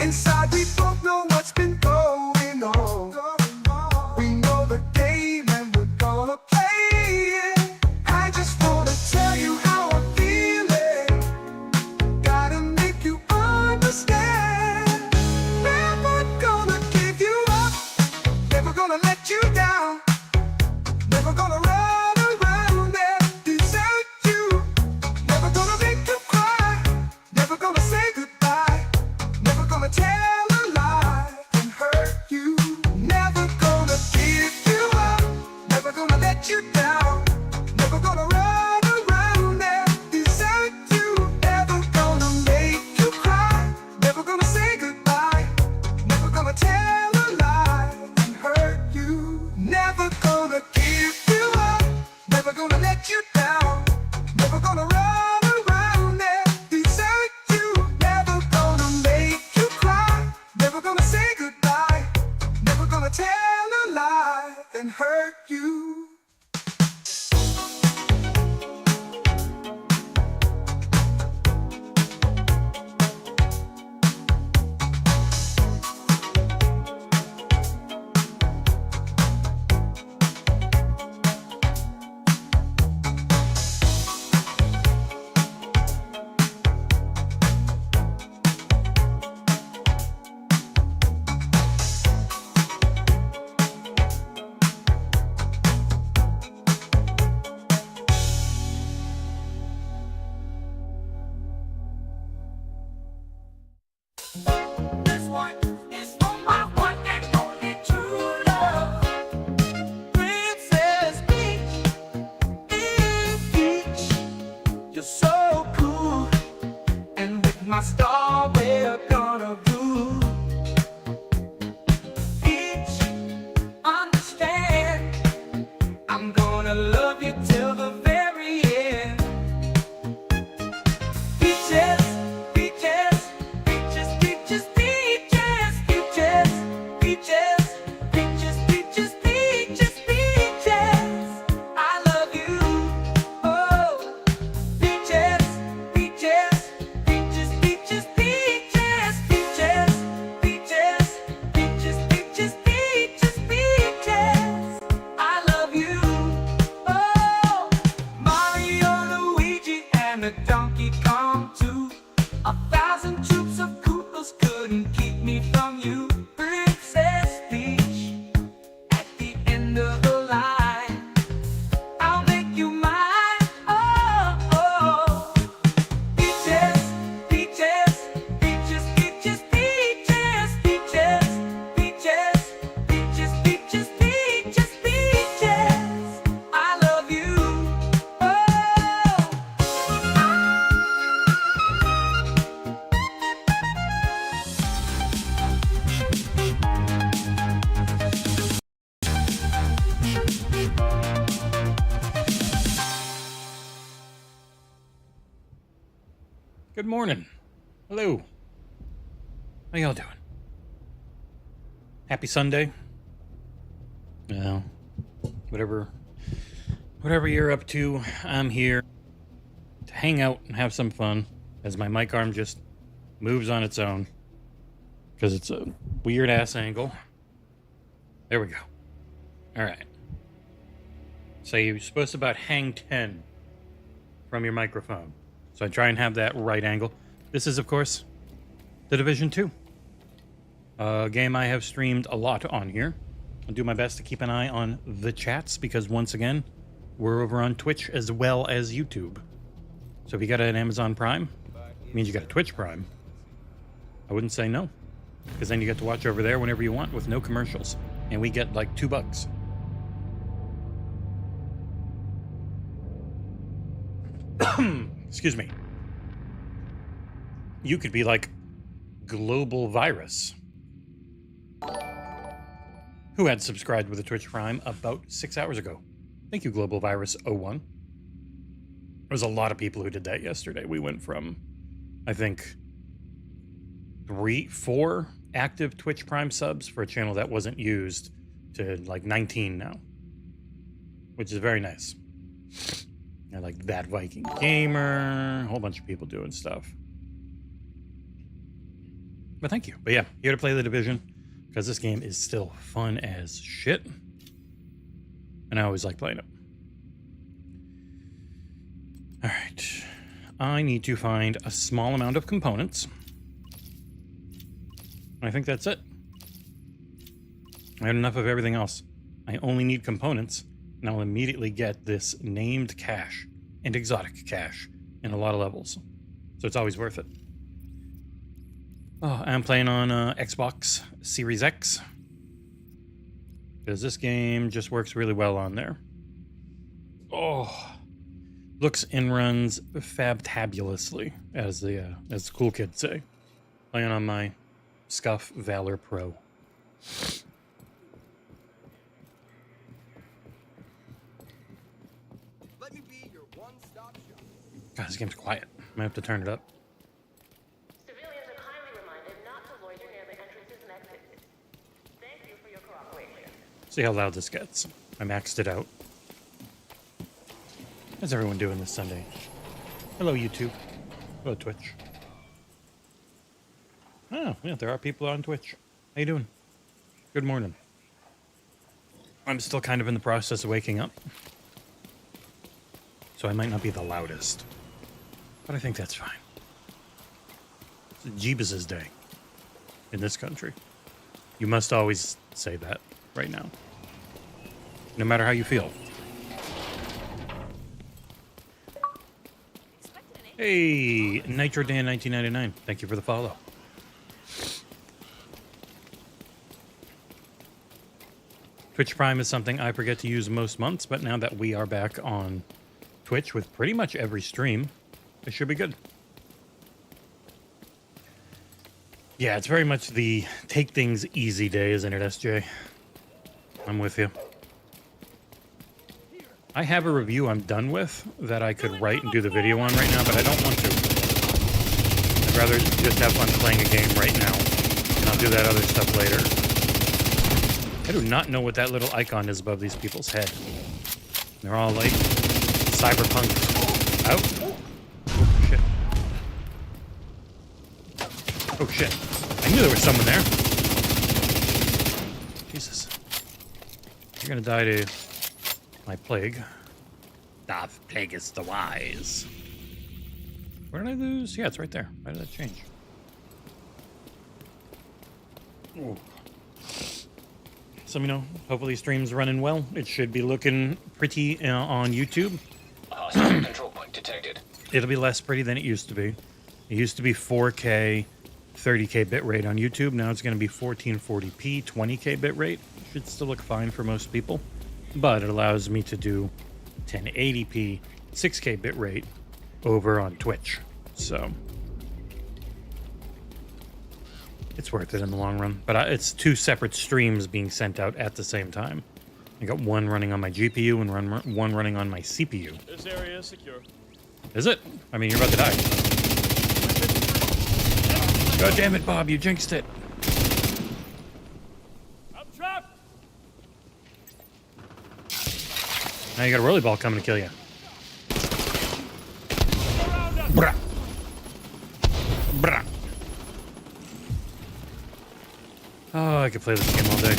Inside we both know what's been going on. We know the game and we're gonna play it. I just wanna tell you how I'm feeling. Gotta make you understand. Never gonna give you up. Never gonna let you down. Never gonna run around and desert you. Never gonna make you cry. Never gonna say goodbye. Never gonna tell a lie and hurt you. Never gonna give you up. Never gonna let you down. Never gonna run around and desert you. Never gonna make you cry. Never gonna say goodbye. Never gonna tell a lie and hurt you. Never gonna give you up. Never gonna let you down. Never gonna run around and desert you. Never gonna make you cry. Never gonna say goodbye. Never gonna tell a lie and hurt you. This one is for my one and only true love. Princess Peach, you're so cool. And with my star we're gonna rule. Peach, understand, I'm gonna love you till the very end. Peaches, peaches, peaches, peaches, peaches, peaches, peaches, peaches, peaches, peaches, peaches. I love you. Oh, peaches, peaches, peaches, peaches, peaches, peaches, peaches, peaches, peaches, peaches, peaches. I love you. Oh, Mario, Luigi, and a Donkey Kong too. 1,000 troops of Koopas couldn't keep me from you. Princess Peach, at the end of the line, I'll make you mine. Oh, oh. Peaches, peaches, peaches, peaches, peaches, peaches, peaches, peaches, peaches, peaches, peaches. I love you. Oh. Good morning. Hello. How y'all doing? Happy Sunday. Well, whatever you're up to, I'm here to hang out and have some fun as my mic arm just moves on its own because it's a weird ass angle. There we go. All right. So you're supposed to about hang 10 from your microphone. So I try and have that right angle. This is, of course, The Division 2. A game I have streamed a lot on here. I'll do my best to keep an eye on the chats because, once again, we're over on Twitch as well as YouTube. So if you got an Amazon Prime, it means you got a Twitch Prime. I wouldn't say no, because then you get to watch over there whenever you want with no commercials. And we get like $2. Excuse me. You could be like Global Virus, who had subscribed with a Twitch Prime about 6 hours ago. Thank you, Global Virus 01. There was a lot of people who did that yesterday. We went from, I think, 4 active Twitch Prime subs for a channel that wasn't used to like 19 now, which is very nice. I like That Viking Gamer, a whole bunch of people doing stuff. But thank you. But yeah, here to play The Division because this game is still fun as shit. And I always like playing it. All right. I need to find a small amount of components. I think that's it. I had enough of everything else. I only need components, and I'll immediately get this named cache and exotic cache in a lot of levels. So it's always worth it. Oh, I'm playing on Xbox Series X. Because this game just works really well on there. Oh, looks and runs fabtabulously, as the cool kids say. Playing on my Scuff Valor Pro. Let me be your one-stop shop. God, this game's quiet. I might have to turn it up. Civilians are kindly reminded not to loiter near the entrances and exits. Thank you for your cooperation. See how loud this gets. I maxed it out. How's everyone doing this Sunday? Hello, YouTube. Hello, Twitch. Oh, yeah, there are people on Twitch. How you doing? Good morning. I'm still kind of in the process of waking up. So I might not be the loudest. But I think that's fine. It's Jeebus's day in this country. You must always say that right now. No matter how you feel. Hey, Nitro Dan 1999. Thank you for the follow. Twitch Prime is something I forget to use most months, but now that we are back on Twitch with pretty much every stream, it should be good. Yeah, it's very much the take things easy day, isn't it, SJ? I'm with you. I have a review I'm done with that I could write and do the video on right now, but I don't want to. I'd rather just have fun playing a game right now, and I'll do that other stuff later. I do not know what that little icon is above these people's head. They're all like cyberpunk. Out. Oh, shit. Oh, shit. I knew there was someone there. Jesus. You're gonna die to my plague. The plague is the wise. Where did I lose? Yeah, it's right there. Why did that change? Ooh. So, you know, hopefully stream's running well. It should be looking pretty on YouTube. Hostile control point detected. It'll be less pretty than it used to be. It used to be 4K, 30K bitrate on YouTube. Now it's going to be 1440p, 20K bitrate. Should still look fine for most people. But it allows me to do 1080p, 6K bitrate over on Twitch. So it's worth it in the long run. But it's two separate streams being sent out at the same time. I got one running on my GPU and one running on my CPU. This area is secure. Is it? I mean, you're about to die. God damn it, Bob, you jinxed it. I'm trapped. Now you got a rolly ball coming to kill you. Around us. Brah. Brah. Oh, I could play this game all day.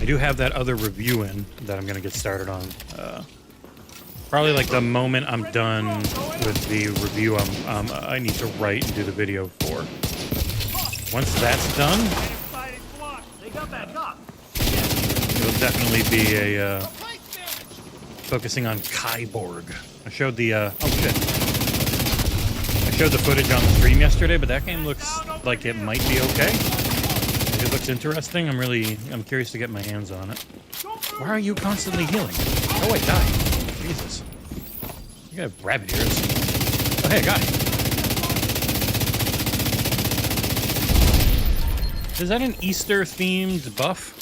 I do have that other review in that I'm going to get started on. Probably like the moment I'm done with the review I need to write and do the video for. Once that's done, it'll definitely be a focusing on Kyborg. I showed the oh shit. I showed the footage on the stream yesterday, but that game looks like it might be okay. It looks interesting. I'm curious to get my hands on it. Why are you constantly healing? Oh wait, die. Jesus. You got rabbit ears. Oh hey, guy. Is that an Easter themed buff?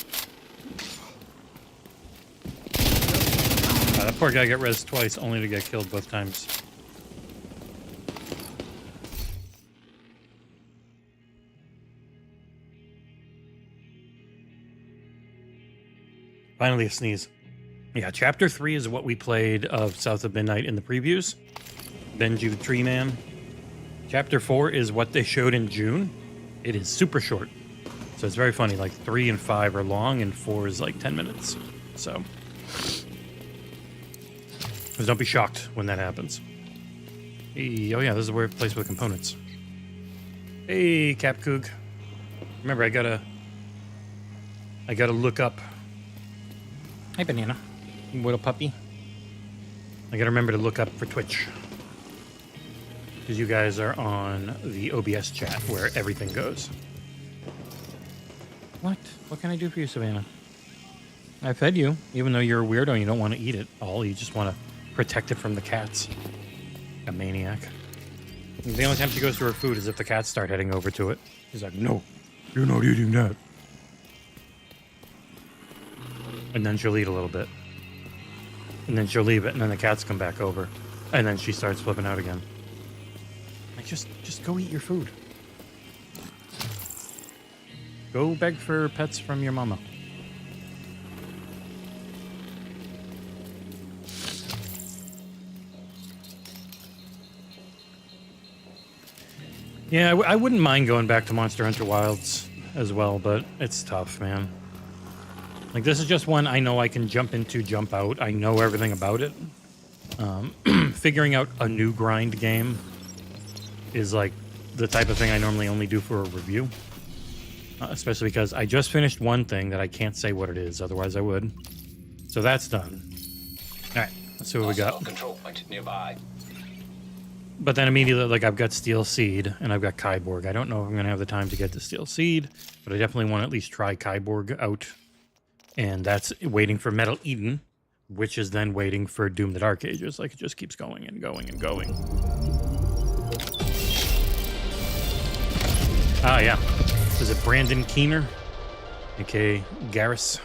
That poor guy got rezzed twice only to get killed both times. Finally a sneeze. Yeah, Chapter 3 is what we played of South of Midnight in the previews. Benji the Tree Man. Chapter 4 is what they showed in June. It is super short. So it's very funny. Like 3 and 5 are long and 4 is like 10 minutes. So just don't be shocked when that happens. Hey, oh yeah, this is a weird place with components. Hey, Capcoog. Remember, I gotta look up. Hey, Banana. Little puppy. I gotta remember to look up for Twitch. Because you guys are on the OBS chat where everything goes. What? What can I do for you, Savannah? I fed you, even though you're a weirdo and you don't want to eat it all. You just want to protect it from the cats. A maniac. And the only time she goes to her food is if the cats start heading over to it. She's like, no, you're not eating that. And then she'll eat a little bit. And then she'll leave it, and then the cats come back over. And then she starts flipping out again. Like, just go eat your food. Go beg for pets from your mama. Yeah, I wouldn't mind going back to Monster Hunter Wilds as well, but it's tough, man. Like, this is just one I know I can jump into, jump out. I know everything about it. Figuring out a new grind game is like the type of thing I normally only do for a review. Especially because I just finished one thing that I can't say what it is, otherwise I would. So that's done. Alright, let's see what we got. Control point nearby. But then immediately, like, I've got Steel Seed and I've got Kyborg. I don't know if I'm going to have the time to get to Steel Seed, but I definitely want to at least try Kyborg out. And that's waiting for Metal Eden, which is then waiting for Doom the Dark Ages. Like, it just keeps going and going and going. Ah, yeah. Is it Brandon Keener? A.k.a. Garrus.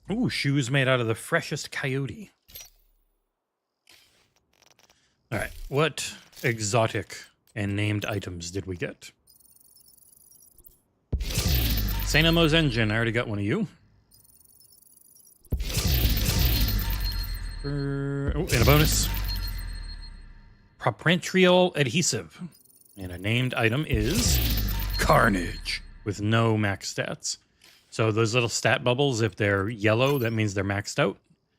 Ooh, shoes made out of the freshest coyote. All right, what exotic and named items did we get? St. Elmo's Engine, I already got one of you. And a bonus. Proprietarial Adhesive. And a named item is Carnage, with no max stats. So those little stat bubbles, if they're yellow, that means they're maxed out,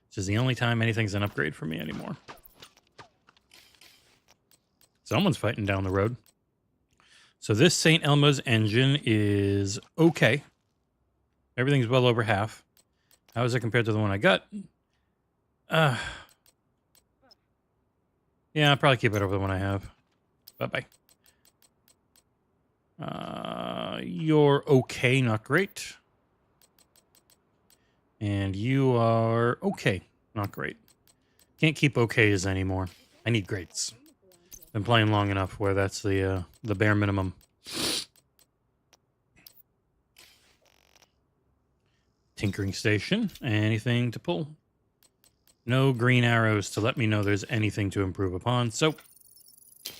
which is the only time anything's an upgrade for me anymore. Someone's fighting down the road. So this St. Elmo's Engine is okay. Everything's well over half. How is it compared to the one I got? Yeah, I'll probably keep it over the one I have. Bye-bye. You're okay, not great. And you are okay, not great. Can't keep okays anymore. I need greats. Been playing long enough where that's the bare minimum. Tinkering station. Anything to pull? No green arrows to let me know there's anything to improve upon. So,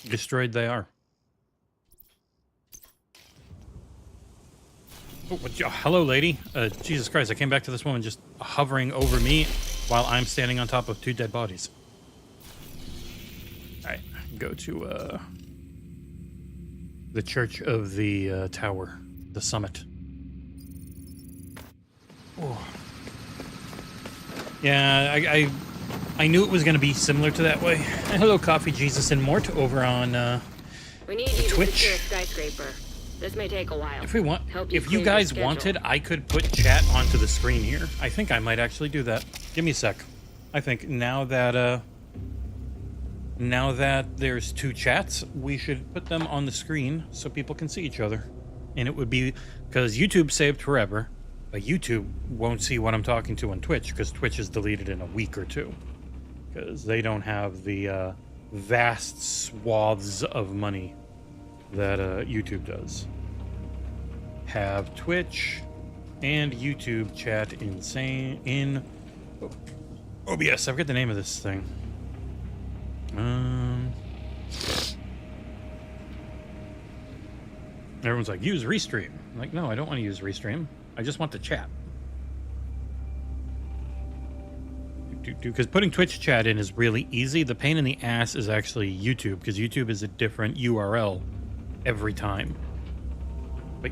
destroyed they are. Oh, hello, lady. Jesus Christ, I came back to this woman just hovering over me while I'm standing on top of 2 dead bodies. Alright, go to the Church of the Tower, the summit. Oh. Yeah, I knew it was going to be similar to that way. Hello, Coffee Jesus and Mort over on We need you to Twitch. secure a skyscraper. This may take a while. If we want, Help if clear you your guys schedule. wanted, I could put chat onto the screen here. I think I might actually do that. Give me a sec. I think now that there's 2 chats, we should put them on the screen so people can see each other. And it would be because YouTube saved forever, but YouTube won't see what I'm talking to on Twitch because Twitch is deleted in a week or 2 because they don't have the vast swaths of money that YouTube does. Have Twitch and YouTube chat in OBS. I forget the name of this thing. Everyone's like, use Restream. I'm like, no, I don't want to use Restream. I just want to chat. Because putting Twitch chat in is really easy. The pain in the ass is actually YouTube, because YouTube is a different URL every time. Wait.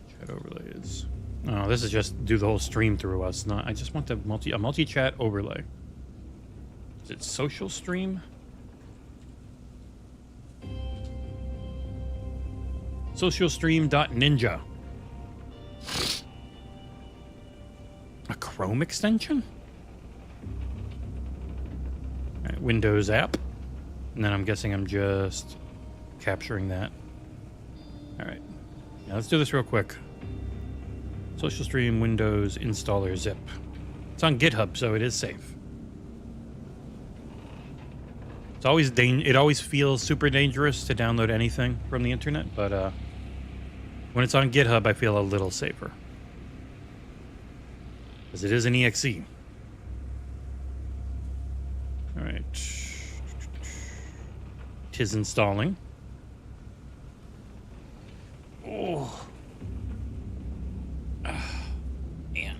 Chat overlays. Oh, this is just do the whole stream through us. Not. I just want the multi-chat overlay. Is it social stream? Socialstream.ninja. A Chrome extension? All right, Windows app. And then I'm guessing I'm just capturing that. All right. Now let's do this real quick. SocialStream Windows installer zip. It's on GitHub, so it is safe. It's always it always feels super dangerous to download anything from the internet, but when it's on GitHub, I feel a little safer. Because it is an exe. All right. Tis installing. Oh. Man.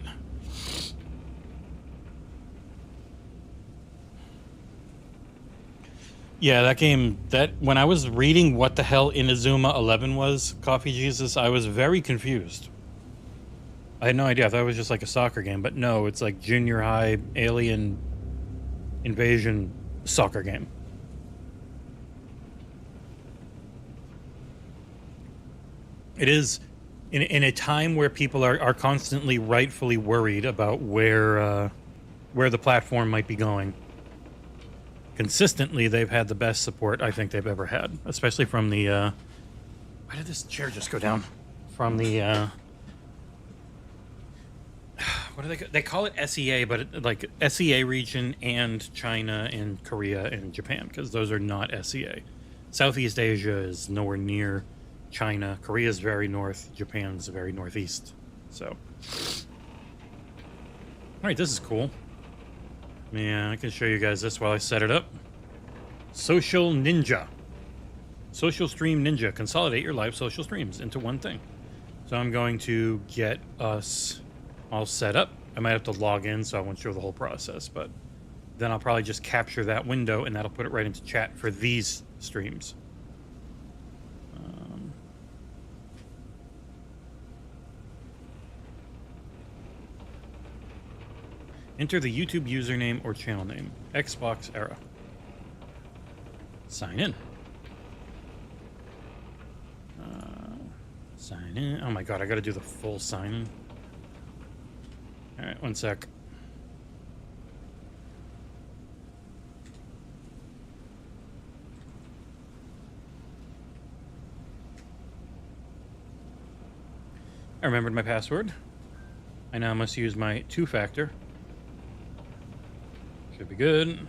Yeah, that game, when I was reading what the hell Inazuma 11 was, Coffee Jesus, I was very confused. I had no idea. I thought it was just like a soccer game, but no, it's like junior high alien invasion soccer game. It is in a time where people are constantly rightfully worried about where the platform might be going. Consistently, they've had the best support I think they've ever had, especially from the why did this chair just go down? From the what do they call it? SEA, but like SEA region and China and Korea and Japan, because those are not SEA. Southeast Asia is nowhere near China. Korea is very north. Japan's very northeast. So, all right, this is cool. Yeah, I can show you guys this while I set it up. Social Ninja. Social Stream Ninja. Consolidate your live social streams into one thing. So I'm going to get us all set up. I might have to log in, so I won't show the whole process, but then I'll probably just capture that window, and that'll put it right into chat for these streams. Enter the YouTube username or channel name. XboxEra. Sign in. Sign in. Oh my god, I gotta do the full sign in. Alright, one sec. I remembered my password. I now must use my two-factor. Should be good.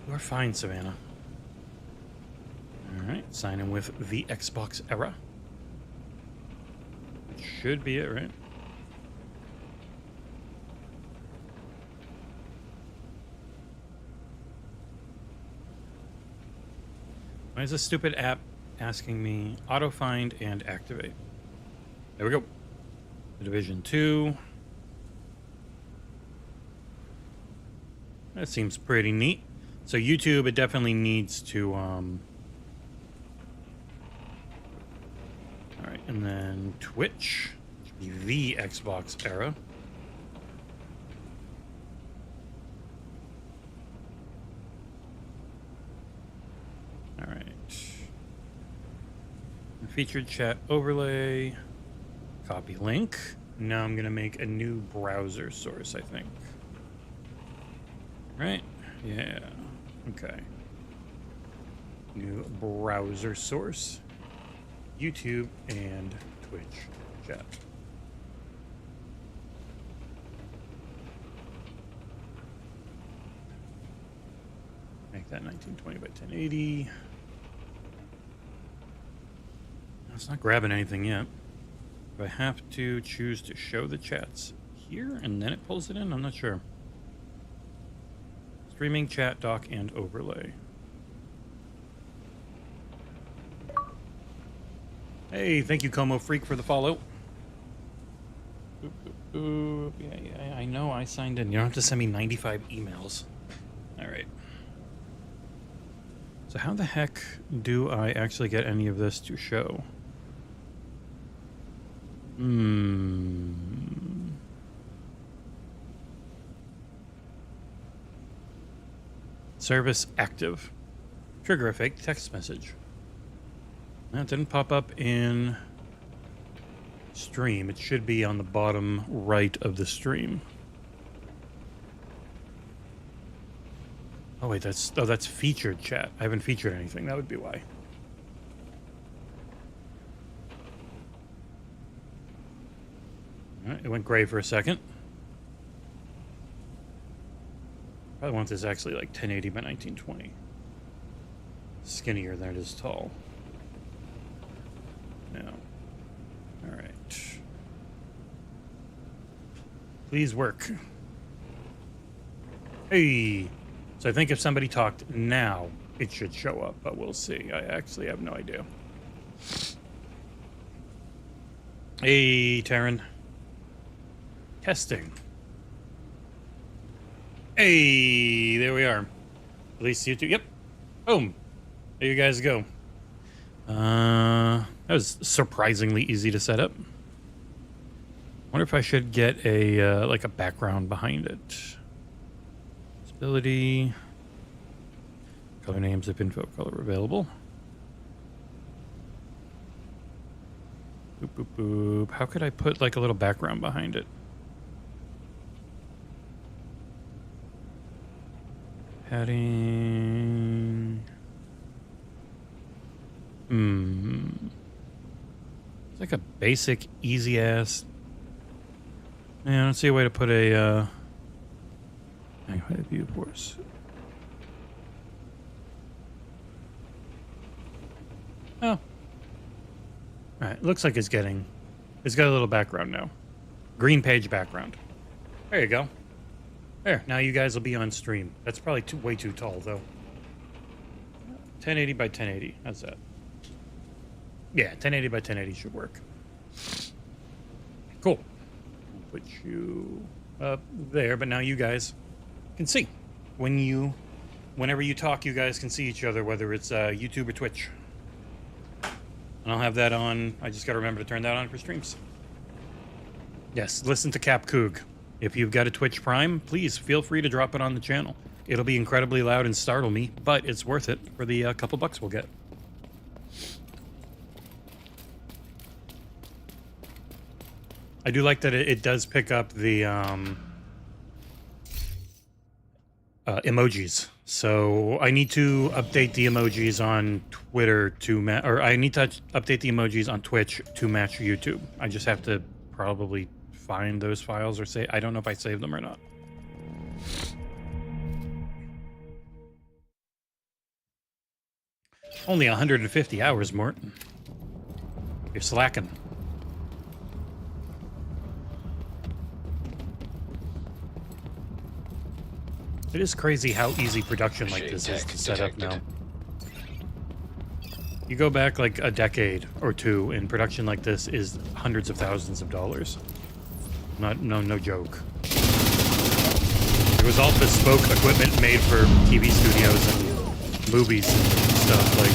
You're fine, Savannah. Alright, sign in with the XboxEra. Should be it, right? Why is this stupid app asking me auto find and activate? There we go. The Division 2. That seems pretty neat. So YouTube, it definitely needs to, all right, and then Twitch, should be the XboxEra. All right. Featured chat overlay, copy link. Now I'm gonna make a new browser source, I think. Right? Yeah. Okay. New browser source. YouTube and Twitch chat. Make that 1920 by 1080. It's not grabbing anything yet. Do I have to choose to show the chats here and then it pulls it in? I'm not sure. Streaming, chat, dock, and overlay. Hey, thank you, Como Freak, for the follow. Boop, boop, boop. Yeah, I know I signed in. You don't have to send me 95 emails. All right. So how the heck do I actually get any of this to show? Service active. Trigger a fake text message. That didn't pop up in stream. It should be on the bottom right of the stream. Oh wait, that's featured chat. I haven't featured anything. That would be why. All right, it went gray for a second. Probably want this actually like 1080 by 1920. Skinnier than it is tall. Now, all right. Please work. Hey. So I think if somebody talked now, it should show up, but we'll see. I actually have no idea. Hey, Taryn. Testing. Hey, there we are. At least YouTube. Yep. Boom. There you guys go. That was surprisingly easy to set up. Wonder if I should get a like a background behind it. Visibility. Color names, zip info, color available. Boop, boop, boop. How could I put like a little background behind it? Padding. It's like a basic, easy ass. Yeah, I don't see a way to put a view force. Oh. All right, looks like it's got a little background now. Green page background. There you go. There, now you guys will be on stream. That's probably way too tall, though. 1080 by 1080. How's that? Yeah, 1080 by 1080 should work. Cool. Put you up there, but now you guys can see. Whenever you talk, you guys can see each other, whether it's YouTube or Twitch. And I'll have that on. I just got to remember to turn that on for streams. Yes, listen to Cap Coog. If you've got a Twitch Prime, please feel free to drop it on the channel. It'll be incredibly loud and startle me, but it's worth it for the couple bucks we'll get. I do like that it does pick up the emojis. So I need to update the emojis on Twitter to or I need to update the emojis on Twitch to match YouTube. I just have to probably find those files or say, I don't know if I saved them or not. Only 150 hours, Mort. You're slacking. It is crazy how easy production like this is to set up now. You go back like a decade or two, and production like this is hundreds of thousands of dollars. No joke. It was all bespoke equipment made for TV studios and movies and stuff. Like,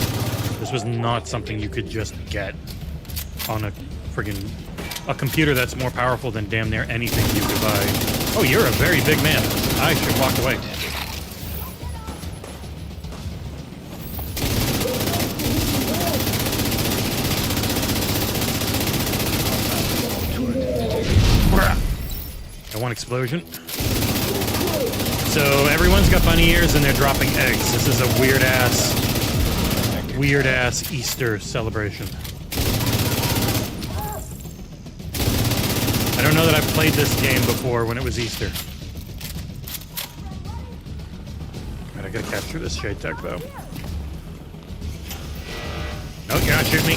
this was not something you could just get on a friggin' a computer that's more powerful than damn near anything you could buy. Oh, you're a very big man. I should walk away. I want explosion. So everyone's got bunny ears and they're dropping eggs. This is a weird ass Easter celebration. I don't know that I've played this game before when it was Easter. Right, I gotta capture this shade tech though. No, you're not shooting me.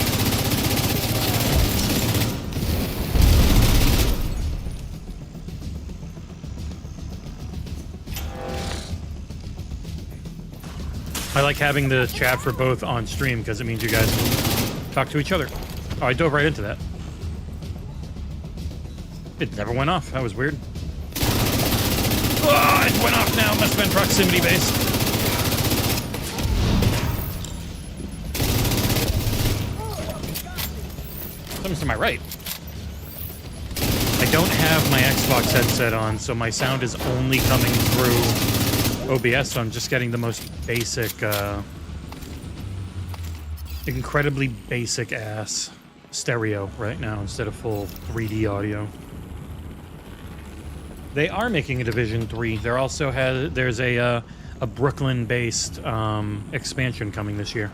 I like having the chat for both on stream because it means you guys can talk to each other. Oh, I dove right into that. It never went off. That was weird. Oh, it went off now. Must have been proximity based. Something's to my right. I don't have my Xbox headset on, so my sound is only coming through OBS, so I'm just getting the most basic, incredibly basic ass stereo right now instead of full 3D audio. They are making a Division 3. There also there's a Brooklyn-based expansion coming this year.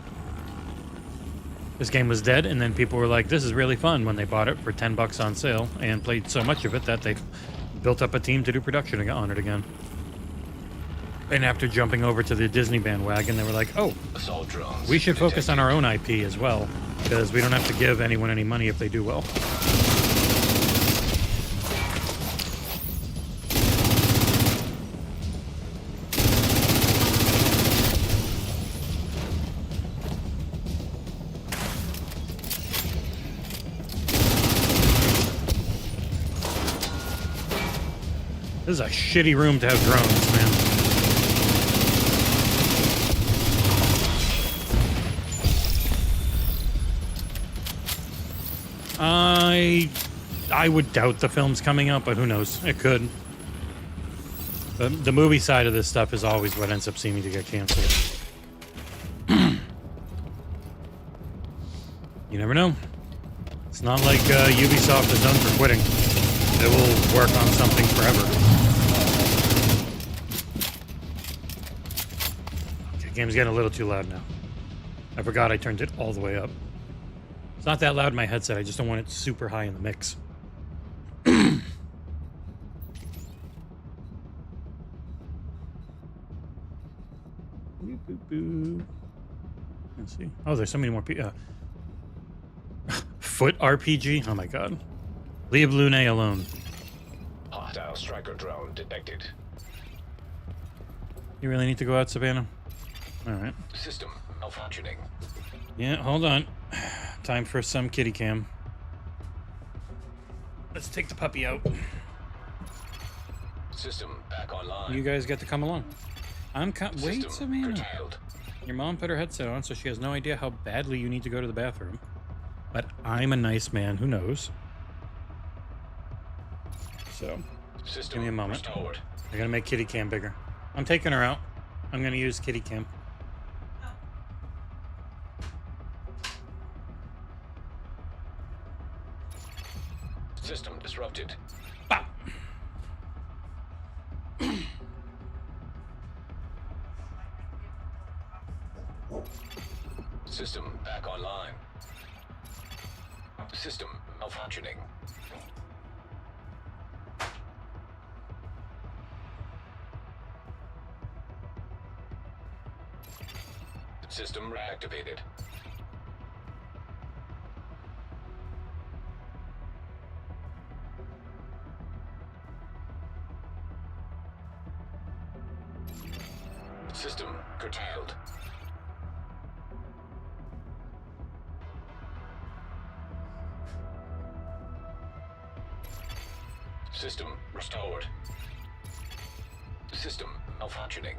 This game was dead, and then people were like, this is really fun when they bought it for $10 on sale and played so much of it that they built up a team to do production on it again. And after jumping over to the Disney bandwagon, they were like, oh, we should focus on our own IP as well, because we don't have to give anyone any money if they do well. This is a shitty room to have drones, man. I would doubt the film's coming out, but who knows? It could. The movie side of this stuff is always what ends up seeming to get canceled. You never know. It's not like Ubisoft is done for quitting. They will work on something forever. Okay, game's getting a little too loud now. I forgot I turned it all the way up. It's not that loud in my headset, I just don't want it super high in the mix. Let's see. Oh, there's so many more people. Foot RPG? Oh my god. Leave Lune alone. Hostile striker drone detected. You really need to go out, Savannah? Alright. System malfunctioning. Yeah, hold on. Time for some kitty cam. Let's take the puppy out. System back online. You guys get to come along. Wait, System Savannah. curtailed. Your mom put her headset on, so she has no idea how badly you need to go to the bathroom. But I'm a nice man who knows. So, System give me a moment. restored. I gotta make kitty cam bigger. I'm taking her out. I'm gonna use kitty cam. System disrupted. Bop. System back online. System malfunctioning. System reactivated. System curtailed. System restored. System malfunctioning.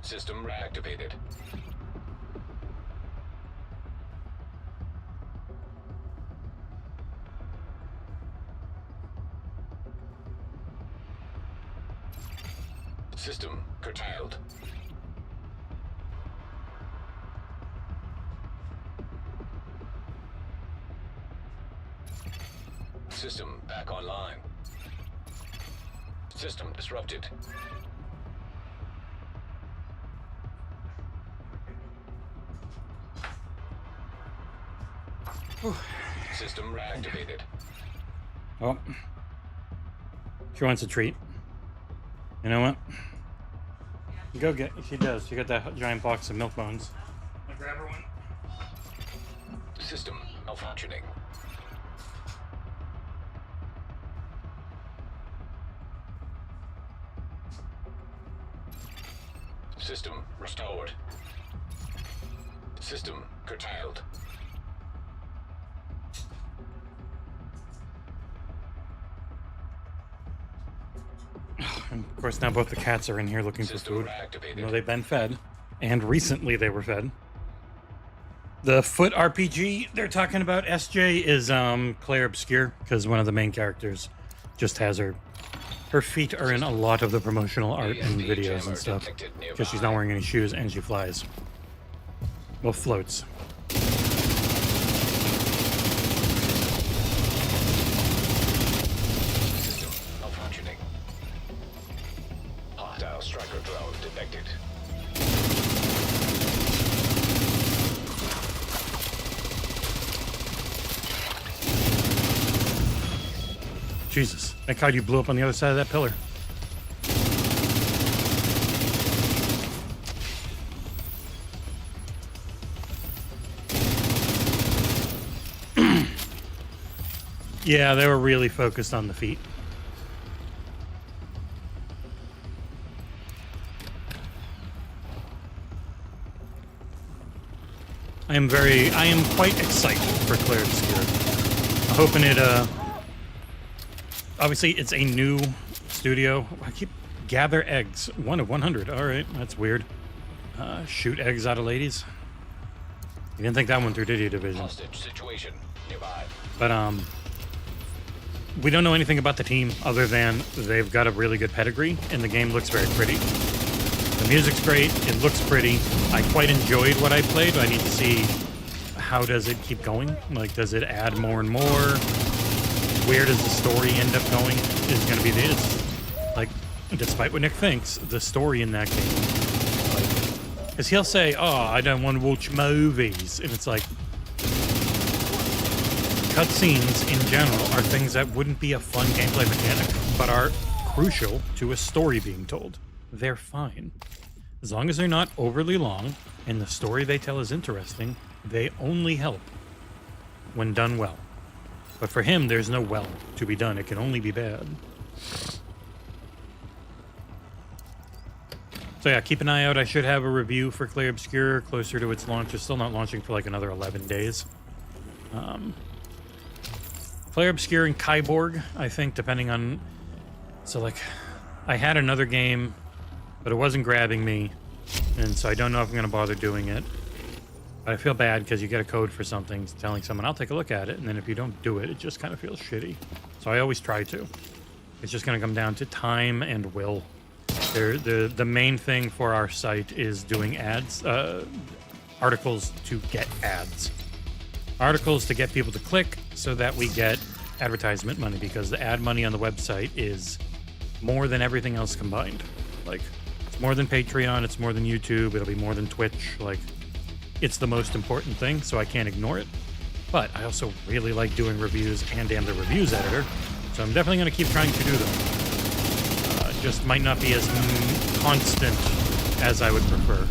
System reactivated. System curtailed. System back online. System disrupted. System reactivated. Oh. She wants a treat. You know what? Go get. She does. She got that giant box of milk bones. I'll grab her one. System malfunctioning. System restored. System curtailed. And of course, now both the cats are in here looking for System food. reactivated. You know, they've been fed, and recently they were fed. The foot RPG they're talking about, SJ, is Claire Obscure, because one of the main characters just has her feet are in a lot of the promotional art and ASD videos jammer and stuff, detected because she's nearby. not wearing any shoes and she flies. Well, floats. System malfunctioning. Hostile striker drone detected. Jesus, thank God you blew up on the other side of that pillar. Yeah, they were really focused on the feet. I am quite excited for Claire Obscure. I'm hoping it, obviously it's a new studio. I keep gather eggs, 1 of 100. All right, that's weird. Shoot eggs out of ladies. You didn't think that one through, did you, Division? Hostage situation nearby. But we don't know anything about the team other than they've got a really good pedigree, and the game looks very pretty. The music's great. It looks pretty. I quite enjoyed what I played. I need to see how does it keep going. Like, does it add more and more? Where does the story end up going? Is going to be this. Like, despite what Nick thinks, the story in that game, like, because he'll say, "Oh, I don't want to watch movies," and it's like, cutscenes in general are things that wouldn't be a fun gameplay mechanic, but are crucial to a story being told. They're fine. As long as they're not overly long and the story they tell is interesting, they only help when done well. But for him, there's no well to be done. It can only be bad. So yeah, keep an eye out. I should have a review for Clay Obscure closer to its launch. It's still not launching for like another 11 days. Clay Obscure and Kyborg, I think, depending on... So like, I had another game, but it wasn't grabbing me, and so I don't know if I'm going to bother doing it. But I feel bad because you get a code for something, telling someone, I'll take a look at it, and then if you don't do it, it just kind of feels shitty. So I always try to. It's just going to come down to time and will. The main thing for our site is doing ads, articles to get ads. Articles to get people to click so that we get advertisement money, because the ad money on the website is more than everything else combined. Like, it's more than Patreon, it's more than YouTube, it'll be more than Twitch. Like, it's the most important thing, so I can't ignore it. But I also really like doing reviews and am the reviews editor, so I'm definitely going to keep trying to do them. Just might not be as constant as I would prefer.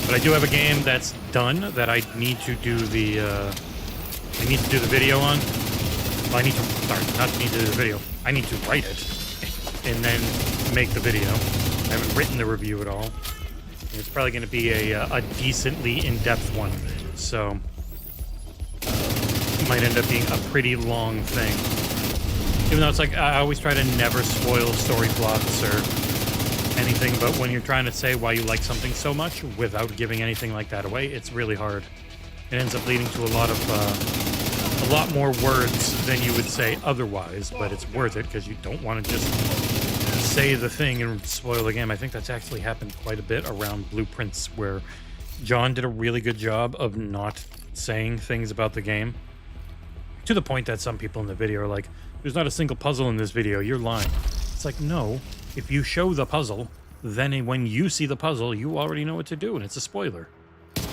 But I do have a game that's done that I need to do the video on. Well, not need to do the video. I need to write it and then make the video. I haven't written the review at all. It's probably going to be a decently in-depth one, so it might end up being a pretty long thing. Even though it's like, I always try to never spoil story plots or anything, but when you're trying to say why you like something so much without giving anything like that away, it's really hard. It ends up leading to a lot more words than you would say otherwise, but it's worth it because you don't want to just say the thing and spoil the game. I think that's actually happened quite a bit around Blueprints, where John did a really good job of not saying things about the game, to the point that some people in the video are like, there's not a single puzzle in this video, you're lying. It's like, no, if you show the puzzle, then when you see the puzzle, you already know what to do, and it's a spoiler.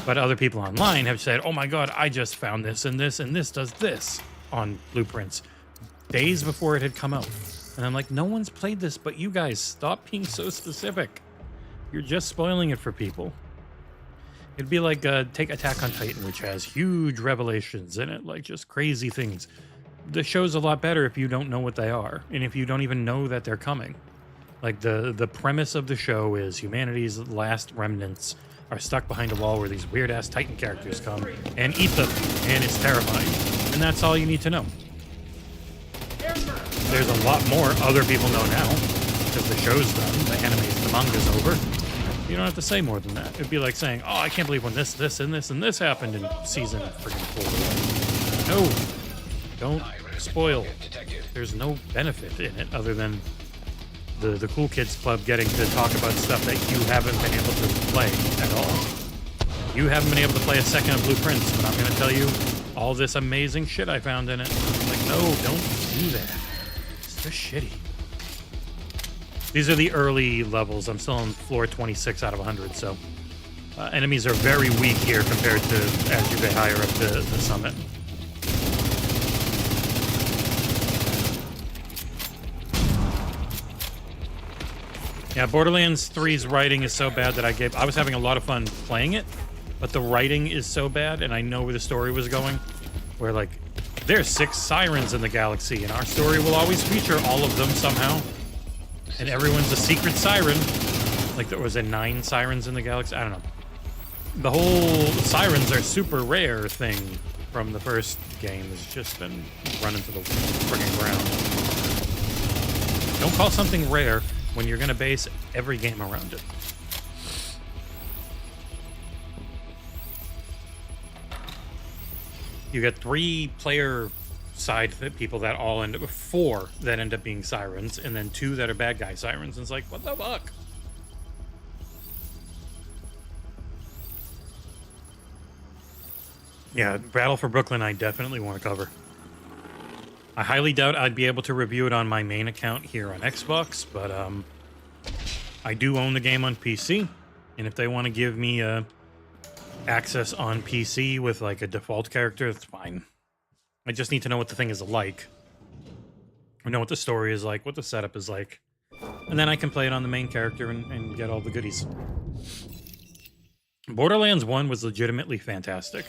But other people online have said, oh my god, I just found this, and this does this on Blueprints, days before it had come out. And I'm like, no one's played this but you guys. Stop being so specific. You're just spoiling it for people. It'd be like, take Attack on Titan, which has huge revelations in it, like just crazy things. the show's a lot better if you don't know what they are, and if you don't even know that they're coming. Like, the premise of the show is humanity's last remnants are stuck behind a wall where these weird-ass Titan characters come and eat them, and it's terrifying. And that's all you need to know. There's a lot more other people know now, because the show's done, the anime's, the manga's over. You don't have to say more than that. It'd be like saying, oh, I can't believe when this, and this happened in season freaking 4. No, don't spoil. There's no benefit in it other than the Cool Kids Club getting to talk about stuff that you haven't been able to play at all. You haven't been able to play a second of Blue Prince, but I'm going to tell you all this amazing shit I found in it. Like, no, don't do that. It's just shitty. These are the early levels. I'm still on floor 26 out of 100, so enemies are very weak here compared to as you get higher up the summit. Yeah, Borderlands 3's writing is so bad that I was having a lot of fun playing it, but the writing is so bad, and I know where the story was going, where, like, there's 6 sirens in the galaxy, and our story will always feature all of them somehow, and everyone's a secret siren. Like, there was 9 sirens in the galaxy? I don't know. The whole sirens are super rare thing from the first game has just been run into the friggin' ground. Don't call something rare when you're going to base every game around it. You get 3 player side people that all end up, 4 that end up being sirens, and then 2 that are bad guy sirens. And it's like, what the fuck? Yeah, Battle for Brooklyn I definitely want to cover. I highly doubt I'd be able to review it on my main account here on Xbox, but I do own the game on PC, and if they want to give me access on PC with like a default character, it's fine. I just need to know what the thing is like, or know what the story is like, what the setup is like, and then I can play it on the main character and get all the goodies. Borderlands 1 was legitimately fantastic.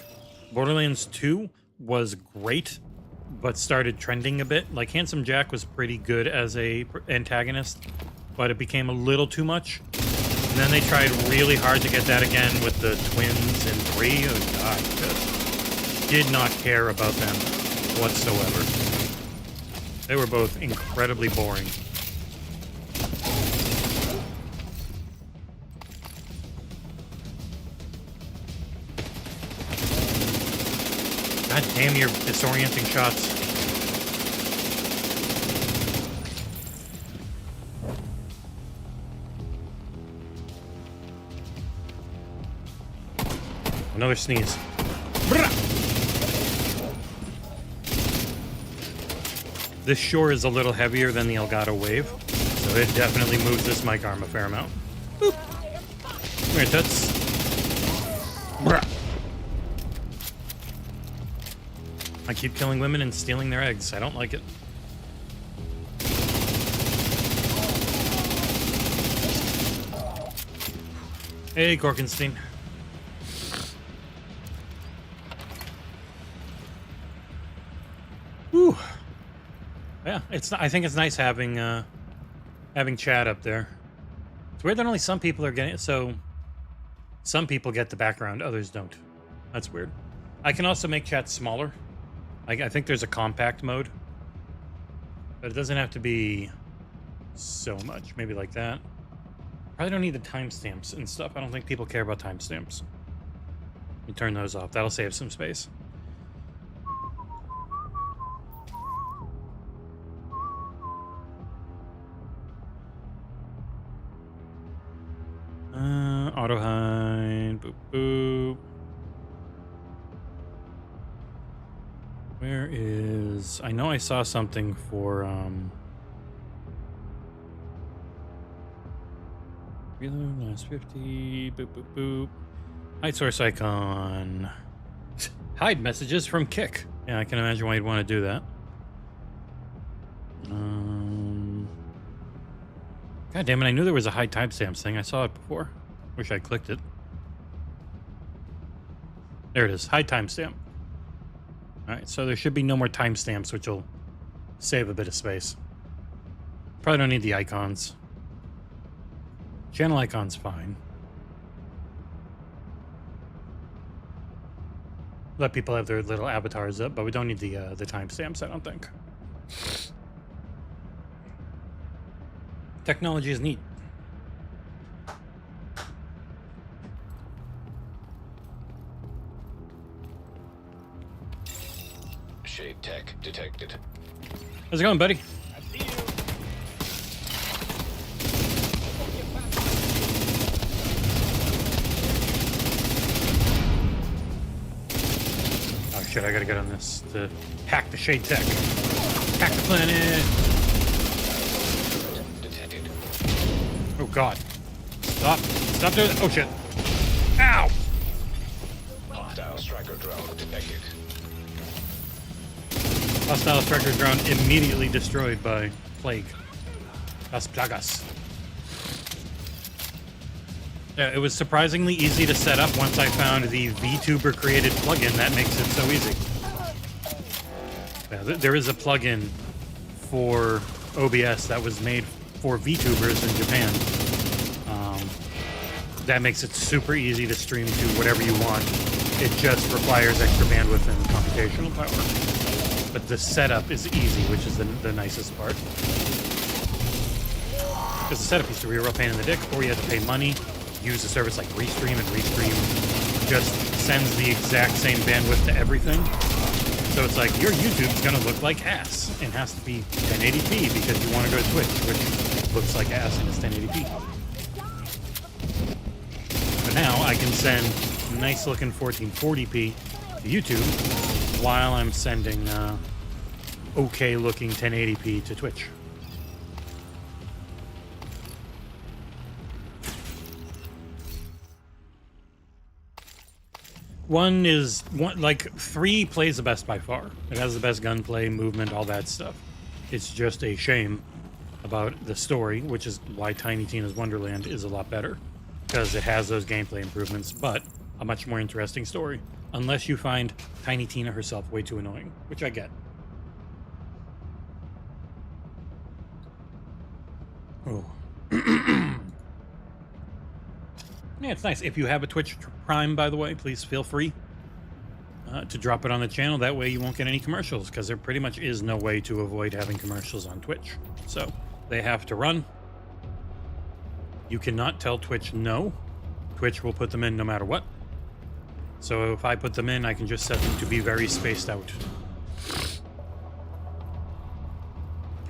Borderlands 2 was great, but started trending a bit. Like, Handsome Jack was pretty good as a antagonist, but it became a little too much. And then they tried really hard to get that again with the twins in 3. Oh god, just did not care about them whatsoever. They were both incredibly boring. God damn your disorienting shots. Another sneeze. This shore is a little heavier than the Elgato Wave, so it definitely moves this mic arm a fair amount. Boop. Come here, Toots. I keep killing women and stealing their eggs. I don't like it. Hey, Gorkenstein. Whew. Yeah, I think it's nice having having chat up there. It's weird that only some people are getting it. So some people get the background, others don't. That's weird. I can also make chat smaller. I think there's a compact mode, but it doesn't have to be so much. Maybe like that. Probably don't need the timestamps and stuff. I don't think people care about timestamps. You turn those off. That'll save some space. Auto hide. Boop boop. Where is... I know I saw something for, Reload, last 50, boop, boop, boop. Hide source icon. Hide messages from Kick. Yeah, I can imagine why you'd want to do that. God damn it, I knew there was a hide timestamps thing. I saw it before. Wish I clicked it. There it is, hide timestamp. All right, so there should be no more timestamps, which will save a bit of space. Probably don't need the icons. Channel icon's fine. Let people have their little avatars up, but we don't need the timestamps, I don't think. Technology is neat. Shade tech detected. How's it going, buddy? Oh shit, I gotta get on this to hack the shade tech. Hack the planet! Detected. Oh god. Stop. Stop doing that. Oh shit. Ow! Hostile striker drone detected. Hostile striker drone immediately destroyed by plague. Las plagas. Yeah, it was surprisingly easy to set up once I found the VTuber created plugin that makes it so easy. Yeah, there is a plugin for OBS that was made for VTubers in Japan. That makes it super easy to stream to whatever you want. It just requires extra bandwidth and computational power. But the setup is easy, which is the nicest part. Because the setup used to be a real pain in the dick, or you had to pay money, use a service like Restream, and Restream just sends the exact same bandwidth to everything. So it's like, your YouTube's gonna look like ass, and has to be 1080p because you want to go to Twitch, which looks like ass and is 1080p. But now I can send nice looking 1440p to YouTube while I'm sending okay looking 1080p to Twitch. Like 3 plays the best by far. It has the best gunplay, movement, all that stuff. It's just a shame about the story, which is why Tiny Tina's Wonderland is a lot better. Because it has those gameplay improvements, but a much more interesting story. Unless you find Tiny Tina herself way too annoying, which I get. Oh. Yeah, it's nice. If you have a Twitch Prime, by the way, please feel free to drop it on the channel. That way you won't get any commercials, because there pretty much is no way to avoid having commercials on Twitch. So they have to run. You cannot tell Twitch no. Twitch will put them in no matter what. So if I put them in, I can just set them to be very spaced out.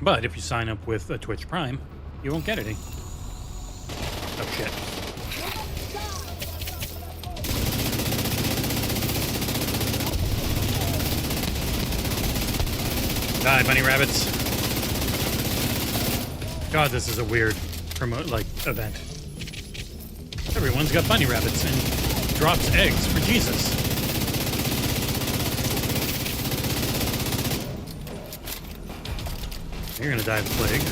But if you sign up with a Twitch Prime, you won't get any. Oh shit. Die, bunny rabbits. God, this is a weird event. Everyone's got bunny rabbits and drops eggs for Jesus. You're gonna die of the plague.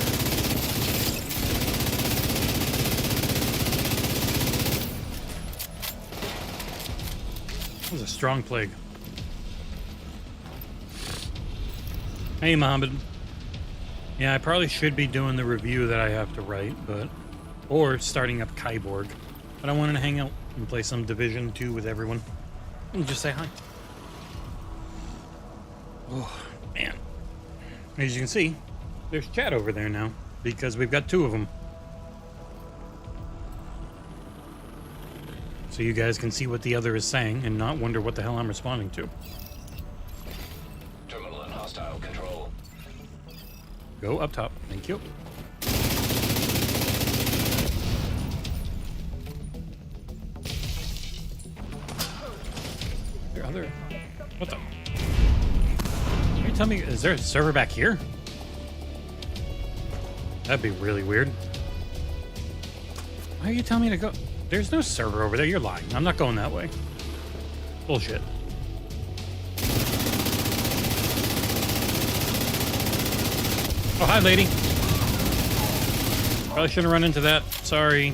That was a strong plague. Hey, Mohammed. Yeah, I probably should be doing the review that I have to write, or starting up Kyborg. But I wanted to hang out and play some Division 2 with everyone. And just say hi. Oh, man. As you can see, there's chat over there now, because we've got 2 of them. So you guys can see what the other is saying and not wonder what the hell I'm responding to. Terminal in hostile control. Go up top. Thank you. What the? Can you tell me, is there a server back here? That'd be really weird. Why are you telling me to go? There's no server over there. You're lying. I'm not going that way. Bullshit. Oh, hi, lady. Probably shouldn't run into that. Sorry.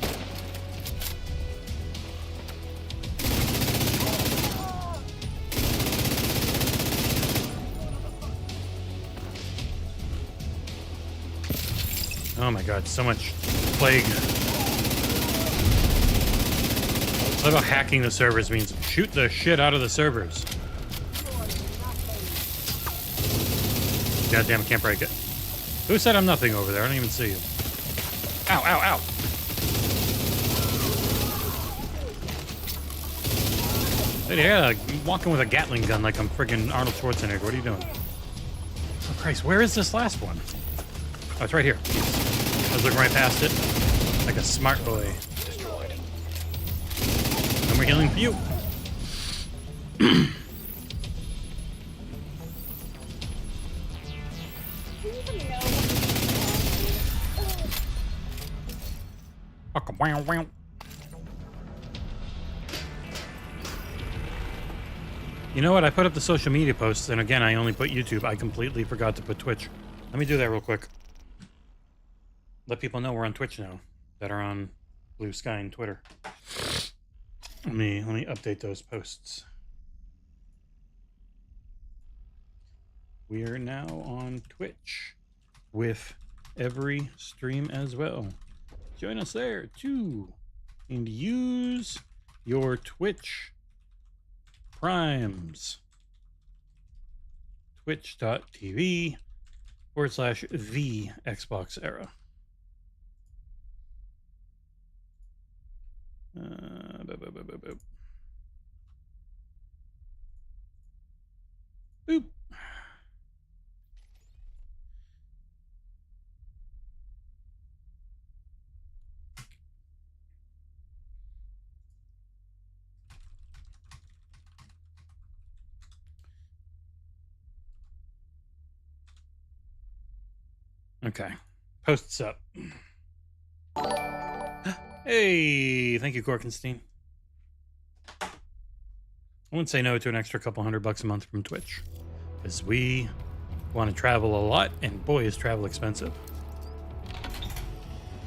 Oh my god, so much plague. I love how hacking the servers means shoot the shit out of the servers. Goddamn, can't break it. Who said I'm nothing over there? I don't even see you. Ow, ow, ow. Hey, yeah, walking with a Gatling gun like I'm friggin' Arnold Schwarzenegger. What are you doing? Oh, Christ, where is this last one? Oh, it's right here. I was looking right past it. Like a smart boy. Destroyed. And we're healing for you. Wow, wow. You know what? I put up the social media posts, and again, I only put YouTube. I completely forgot to put Twitch. Let me do that real quick. Let people know we're on Twitch now that are on Blue Sky and Twitter. Let me update those posts. We are now on Twitch with every stream as well. Join us there too, and use your Twitch primes. Twitch.tv/the XboxEra. Boop. Okay, posts up. Hey, thank you, Korkenstein. I wouldn't say no to an extra couple $100 a month from Twitch, because we want to travel a lot, and boy, is travel expensive.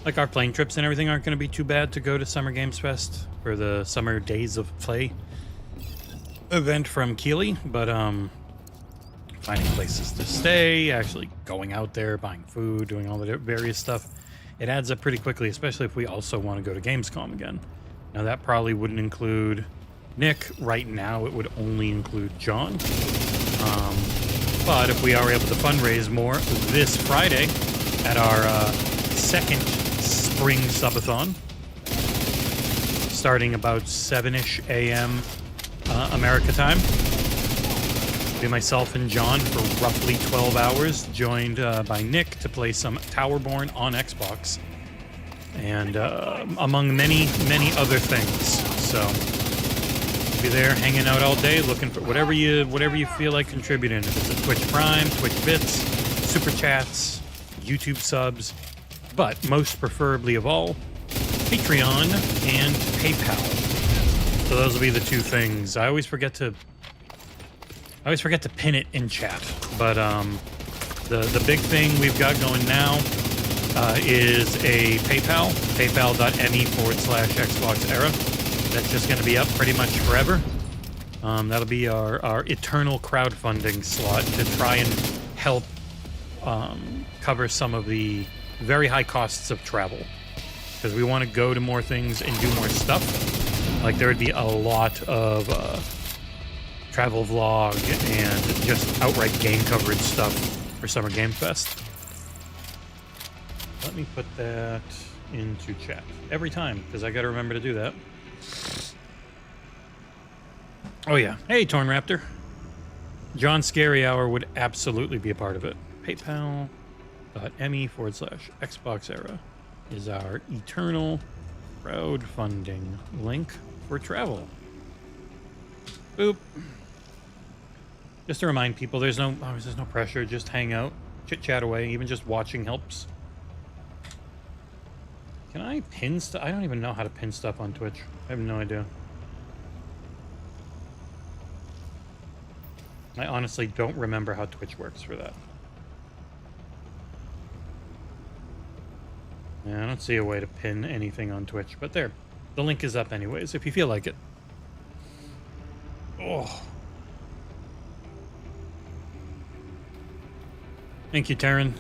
Like our plane trips and everything aren't going to be too bad to go to Summer Games Fest for the Summer Days of Play event from Keeley, but finding places to stay, actually going out there, buying food, doing all the various stuff, it adds up pretty quickly, especially if we also want to go to Gamescom again. Now, that probably wouldn't include Nick. Right now, it would only include John. But if we are able to fundraise more this Friday at our second spring subathon, starting about 7-ish a.m. America time, be myself and John for roughly 12 hours, joined by Nick to play some Towerborn on Xbox, and among many, many other things. So be there hanging out all day, looking for whatever you feel like contributing. If it's a Twitch Prime, Twitch Bits, Super Chats, YouTube subs, but most preferably of all, Patreon and PayPal. So those will be the two things. I always forget to pin it in chat, but the big thing we've got going now is a PayPal, paypal.me/XboxEra. That's just going to be up pretty much forever. That'll be our eternal crowdfunding slot to try and help cover some of the very high costs of travel, because we want to go to more things and do more stuff. Like, there would be a lot of travel vlog and just outright game coverage stuff for Summer Game Fest. Let me put that into chat every time, because I got to remember to do that. Oh yeah. Hey, Torn Raptor. John Scary Hour would absolutely be a part of it. PayPal.me/XboxEra is our eternal crowdfunding link for travel. Boop. Just to remind people, there's no pressure. Just hang out, chit chat away. Even just watching helps. Can I pin stuff? I don't even know how to pin stuff on Twitch. I have no idea. I honestly don't remember how Twitch works for that. Yeah, I don't see a way to pin anything on Twitch, but there. The link is up anyways, if you feel like it. Oh. Thank you, Taryn.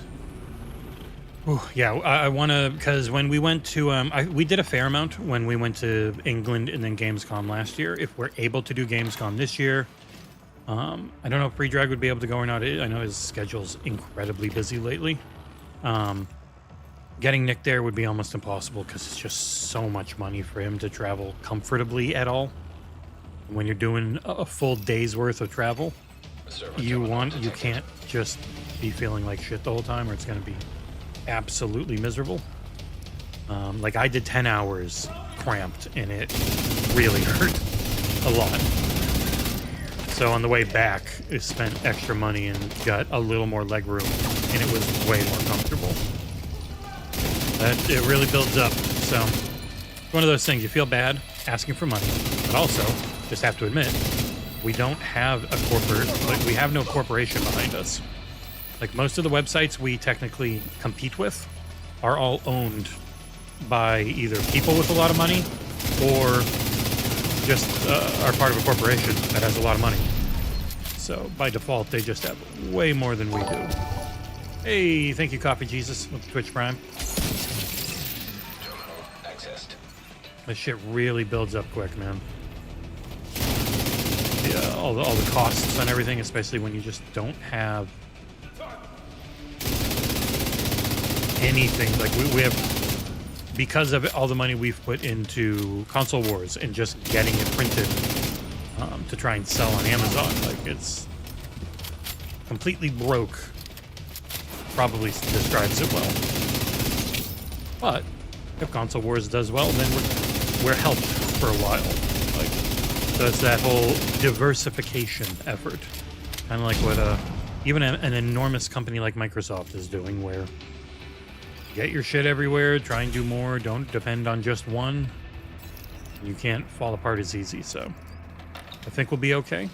Ooh, yeah, I want to, because when we went to, we did a fair amount when we went to England and then Gamescom last year. If we're able to do Gamescom this year, I don't know if Pre-Drag would be able to go or not. I know his schedule's incredibly busy lately. Getting Nick there would be almost impossible because it's just so much money for him to travel comfortably at all. When you're doing a full day's worth of travel, you can't just be feeling like shit the whole time, or it's going to be absolutely miserable. Like I did 10 hours cramped and it really hurt a lot. So on the way back, I spent extra money and got a little more leg room, and it was way more comfortable. It really builds up. So it's one of those things, you feel bad asking for money, but also just have to admit, we don't have a corporate, like we have no corporation behind us. Like most of the websites we technically compete with are all owned by either people with a lot of money or just are part of a corporation that has a lot of money. So by default, they just have way more than we do. Hey, thank you, Coffee Jesus, with the Twitch Prime. Accessed. This shit really builds up quick, man. Yeah, all the costs and everything, especially when you just don't have anything. Like we have, because of all the money we've put into console wars and just getting it printed to try and sell on Amazon, like it's completely broke. Probably describes it well. But if console wars does well, then we're helped for a while. Like, so it's that whole diversification effort, kind of like what even an enormous company like Microsoft is doing, where get your shit everywhere, try and do more, don't depend on just one. You can't fall apart as easy, so I think we'll be okay.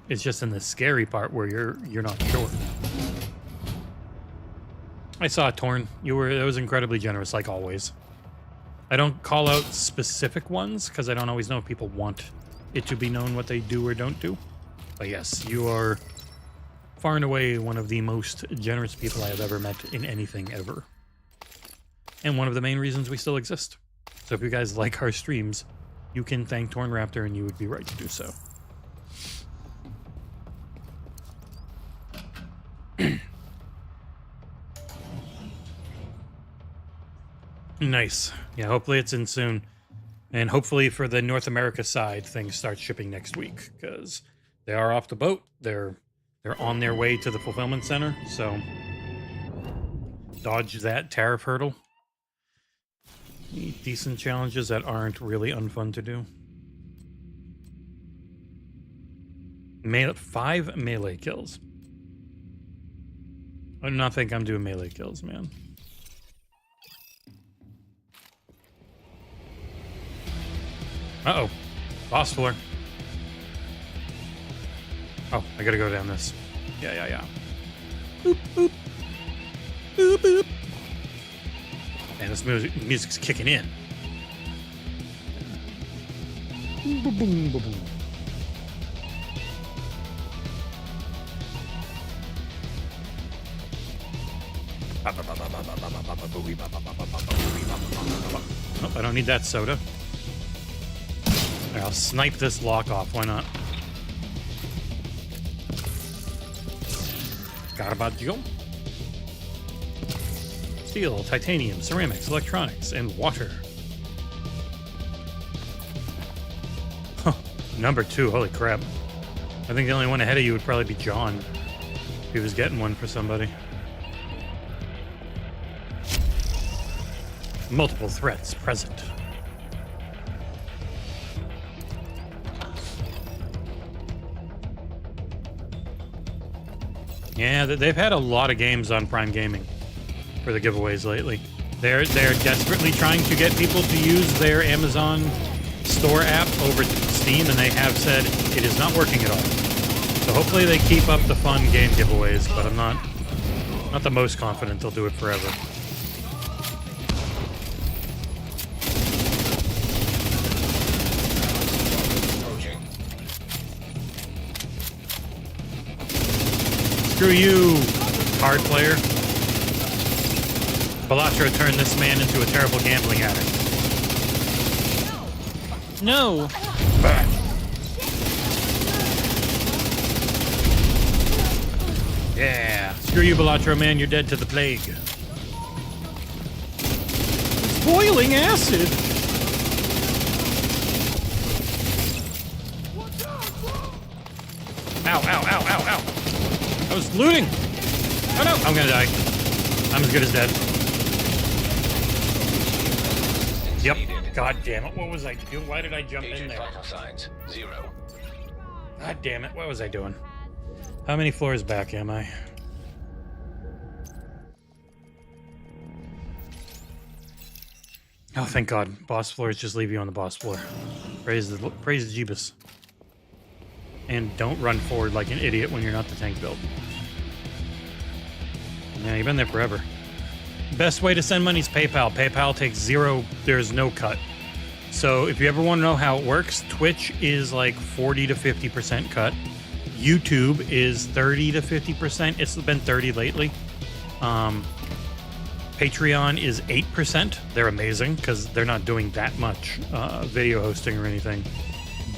It's just in the scary part where you're not sure. I saw it, Torn. That was incredibly generous, like always. I don't call out specific ones because I don't always know if people want it to be known what they do or don't do. But yes, you are far and away one of the most generous people I have ever met in anything ever. And one of the main reasons we still exist. So if you guys like our streams, you can thank Torn Raptor and you would be right to do so. Nice. Yeah, hopefully it's in soon. And hopefully for the North America side, things start shipping next week, because they are off the boat. They're on their way to the fulfillment center, so dodge that tariff hurdle. Decent challenges that aren't really unfun to do. 5 melee kills. I do not think I'm doing melee kills, man. Uh-oh. Boss floor. Oh, I gotta go down this. Yeah. Boop, boop. Boop, boop. Man, this music's kicking in. Boom, boom, boom, boom, boom. Nope, I don't need that soda. I'll snipe this lock off. Why not? Garbaggio. Steel, titanium, ceramics, electronics, and water. Huh. Number 2. Holy crap. I think the only one ahead of you would probably be John, if he was getting one for somebody. Multiple threats present. Yeah, they've had a lot of games on Prime Gaming for the giveaways lately. They're desperately trying to get people to use their Amazon store app over Steam, and they have said it is not working at all. So hopefully they keep up the fun game giveaways, but I'm not the most confident they'll do it forever. Screw you, card player. Balatro turned this man into a terrible gambling addict. No! Yeah. Screw you, Balatro man. You're dead to the plague. It's boiling acid! Ow, ow, ow, ow, ow. I was looting. Oh no, I'm gonna die. I'm as good as dead. Yep. God damn it. What was I doing? Why did I jump in Agent there? vital signs 0. God damn it. What was I doing? How many floors back am I? Oh, thank God. Boss floors just leave you on the boss floor. Praise the Jeebus. And don't run forward like an idiot when you're not the tank build. Yeah, you've been there forever. Best way to send money is PayPal. PayPal takes 0. There's no cut. So if you ever want to know how it works, Twitch is like 40 to 50% cut. YouTube is 30 to 50%. It's been 30 lately. Patreon is 8%. They're amazing because they're not doing that much video hosting or anything.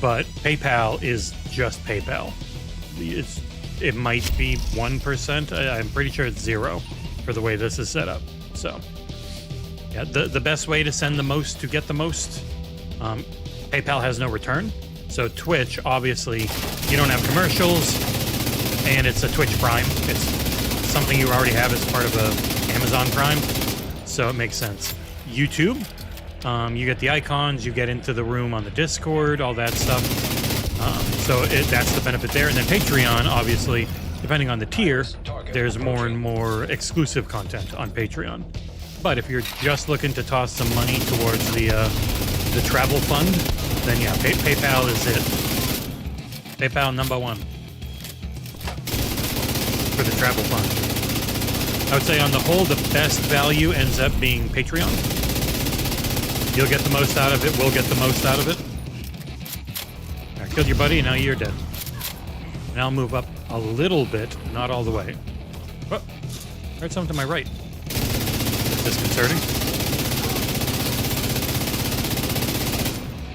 But PayPal is just PayPal. It might be 1%. I'm pretty sure it's 0 for the way this is set up. So, yeah, the best way to send the most to get the most. PayPal has no return. So Twitch, obviously, you don't have commercials, and it's a Twitch Prime. It's something you already have as part of a Amazon Prime, so it makes sense. YouTube, you get the icons, you get into the room on the Discord, all that stuff. So that's the benefit there. And then Patreon, obviously, depending on the tier, there's more and more exclusive content on Patreon. But if you're just looking to toss some money towards the travel fund, then yeah, PayPal is it. PayPal #1 for the travel fund. I would say on the whole, the best value ends up being Patreon. You'll get the most out of it. We'll get the most out of it. I killed your buddy, and now you're dead. And I'll move up a little bit, not all the way. Oh, I heard something to my right. Disconcerting.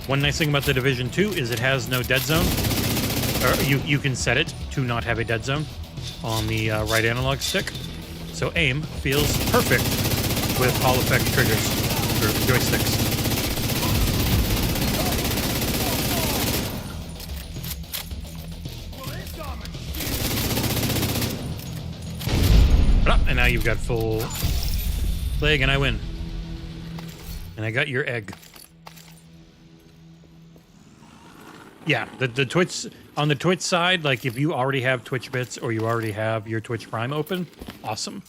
One nice thing about the Division 2 is it has no dead zone. Or you can set it to not have a dead zone on the right analog stick. So aim feels perfect with Hall effect triggers or joysticks. And now you've got full plague, and I win. And I got your egg. Yeah, the Twitch on the Twitch side, like if you already have Twitch bits or you already have your Twitch Prime open, awesome.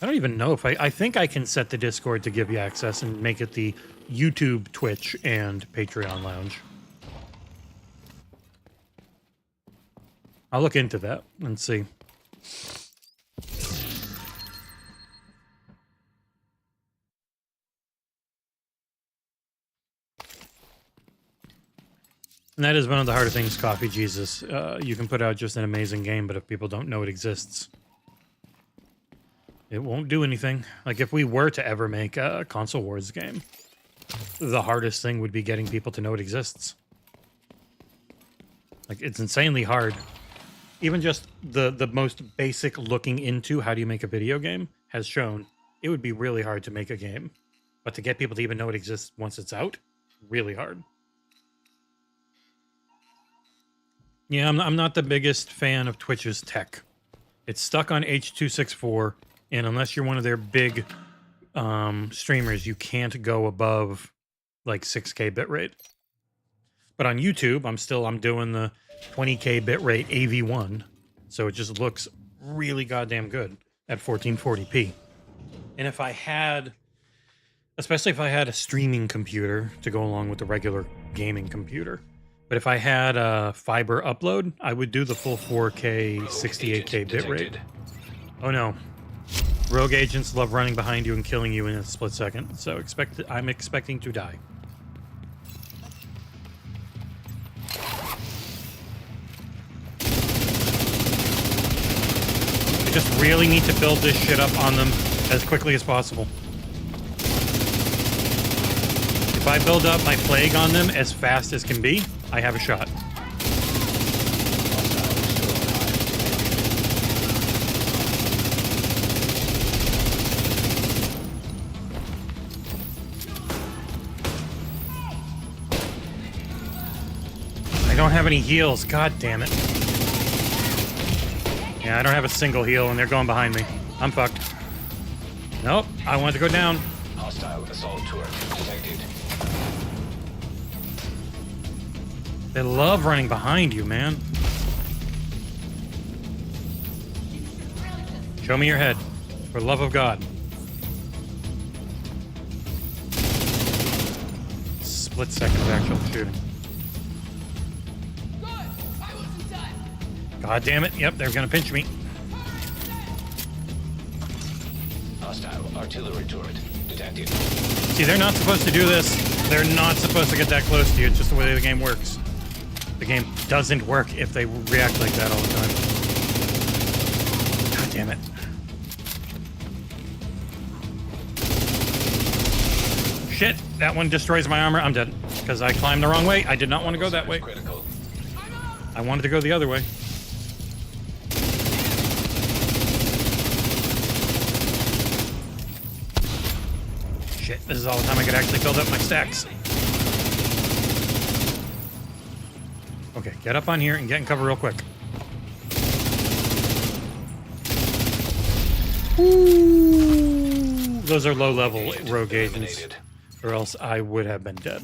I don't even know if I think I can set the Discord to give you access and make it the YouTube, Twitch, and Patreon lounge. I'll look into that and see. And that is one of the harder things, Coffee Jesus. You can put out just an amazing game, but if people don't know it exists, it won't do anything. Like, if we were to ever make a Console Wars game, the hardest thing would be getting people to know it exists. Like, it's insanely hard. Even just the most basic looking into how do you make a video game has shown it would be really hard to make a game. But to get people to even know it exists once it's out, really hard. Yeah, I'm not the biggest fan of Twitch's tech. It's stuck on H.264, and unless you're one of their big streamers, you can't go above like 6K bitrate. But on YouTube, I'm doing the 20K bitrate AV1, so it just looks really goddamn good at 1440p. And if I had, especially if I had a streaming computer to go along with the regular gaming computer, but if I had a fiber upload, I would do the full 4K, 68K bitrate. Oh no. Rogue agents love running behind you and killing you in a split second, so I'm expecting to die. just really need to build this shit up on them as quickly as possible. If I build up my plague on them as fast as can be, I have a shot. I don't have any heals. God damn it. Yeah, I don't have a single heal, and they're going behind me. I'm fucked. Nope, I want to go down. Hostile assault turret detected. They love running behind you, man. Show me your head, for the love of God. Split second of actual shooting. God damn it. Yep, they're gonna pinch me. Hostile artillery turret detected. See, they're not supposed to do this. They're not supposed to get that close to you. It's just the way the game works. The game doesn't work if they react like that all the time. God damn it. Shit, that one destroys my armor. I'm dead. Because I climbed the wrong way. I did not want to go that way. Critical. I wanted to go the other way. Shit, this is all the time I could actually build up my stacks. Okay, get up on here and get in cover real quick. Ooh, those are low-level rogue agents, Eliminated. or else I would have been dead.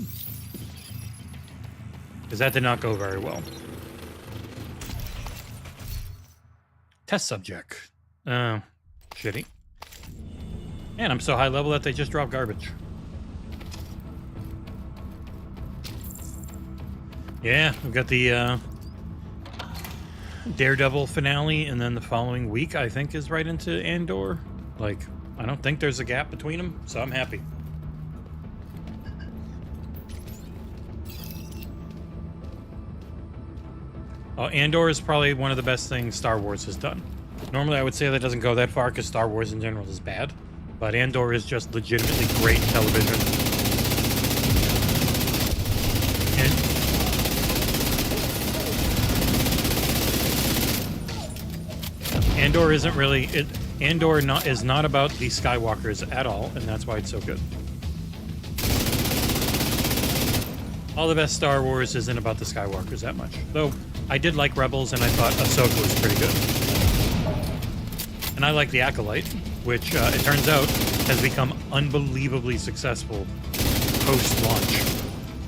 Because that did not go very well. Test subject. Shitty. Man, I'm so high level that they just drop garbage. Yeah, we've got the Daredevil finale, and then the following week, I think, is right into Andor. Like, I don't think there's a gap between them, so I'm happy. Andor is probably one of the best things Star Wars has done. Normally, I would say that doesn't go that far because Star Wars in general is bad, but Andor is just legitimately great television. And Andor isn't really Andor is not about the Skywalkers at all, and that's why it's so good. All the best Star Wars isn't about the Skywalkers that much, though. I did like Rebels, and I thought Ahsoka was pretty good. And I like The Acolyte, which, it turns out, has become unbelievably successful post-launch.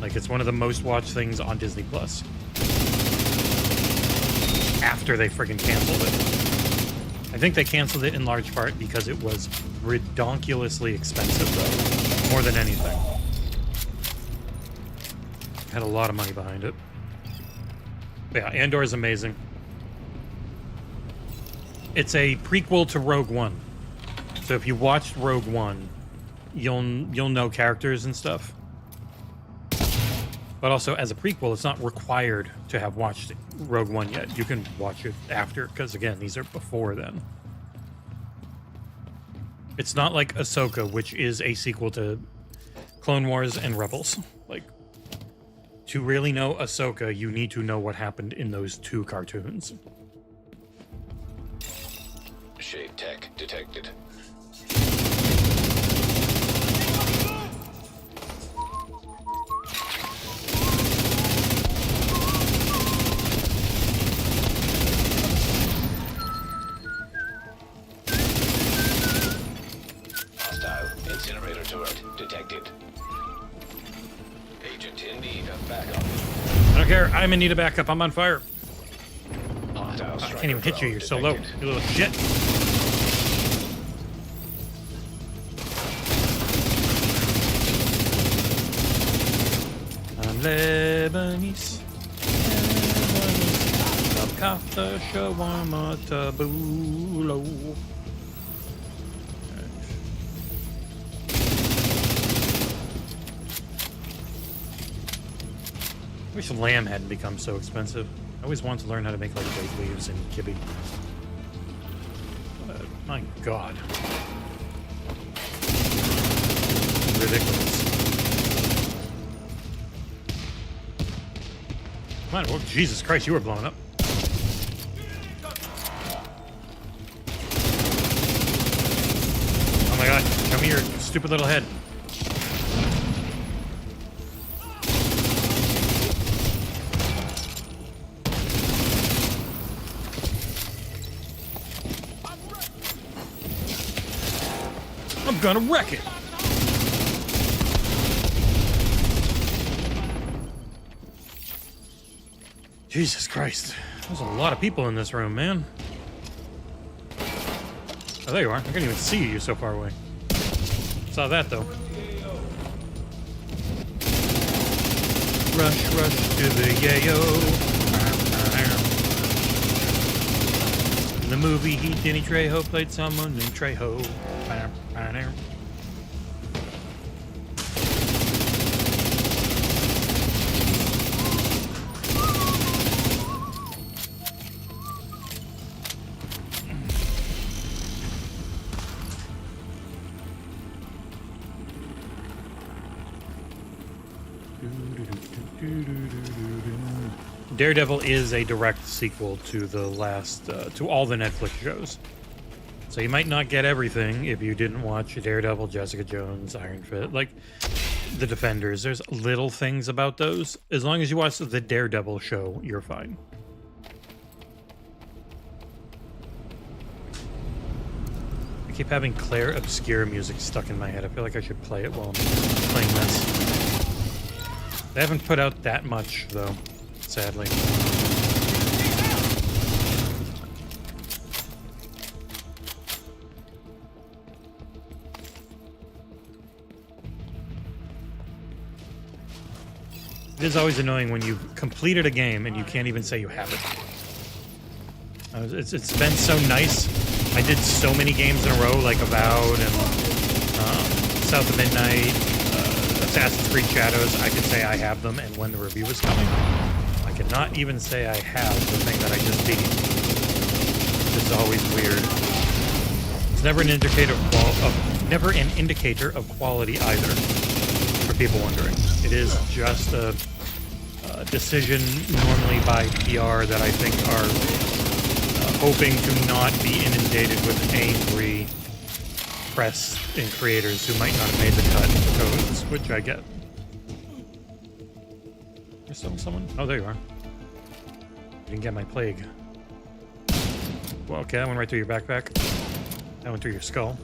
Like, it's one of the most watched things on Disney+. After they friggin' canceled it. I think they canceled it in large part because it was redonkulously expensive, though. More than anything. Had a lot of money behind it. But yeah, Andor is amazing. It's a prequel to Rogue One. So if you watched Rogue One, you'll know characters and stuff. But also, as a prequel, it's not required to have watched Rogue One yet. You can watch it after, because again, these are before then. It's not like Ahsoka, which is a sequel to Clone Wars and Rebels. Like, to really know Ahsoka, you need to know what happened in those two cartoons. Shade tech detected. Hostile incinerator turret detected. Agent in need of backup. I don't care. I'm in need of backup. I'm on fire. Hostile I can't even hit you. You're so low. detected. You little shit. I'm Lebanese. Of kafta, shawarma, tabbouleh. I wish lamb hadn't become so expensive. I always wanted to learn how to make like baked leaves and kibbe. My God. Ridiculous. Come on, oh, Jesus Christ, you were blowing up. Oh my God, show me your stupid little head. I'm gonna wreck it. Jesus Christ. There's a lot of people in this room, man. Oh, there you are. I can't even see you. You're so far away. Saw that, though. Rush, rush to the yayo. In the movie, Danny Trejo played someone named Trejo. Daredevil is a direct sequel to the last, to all the Netflix shows. So you might not get everything if you didn't watch Daredevil, Jessica Jones, Iron Fist, like the Defenders. There's little things about those. As long as you watch the Daredevil show, you're fine. I keep having Claire Obscure music stuck in my head. I feel like I should play it while I'm playing this. They haven't put out that much, though, sadly. It is always annoying when you've completed a game and you can't even say you have it. It's been so nice. I did so many games in a row, like Avowed and South of Midnight, Assassin's Creed Shadows. I could say I have them, and when the review was coming, I could not even say I have the thing that I just beat. This is always weird. It's never an indicator never an indicator of quality either, for people wondering. It is just a decision normally by PR that I think are hoping to not be inundated with angry press and creators who might not have made the cut codes, which I get. There's still someone? Oh, there you are. You didn't get my plague. Well, okay, that went right through your backpack. That went through your skull.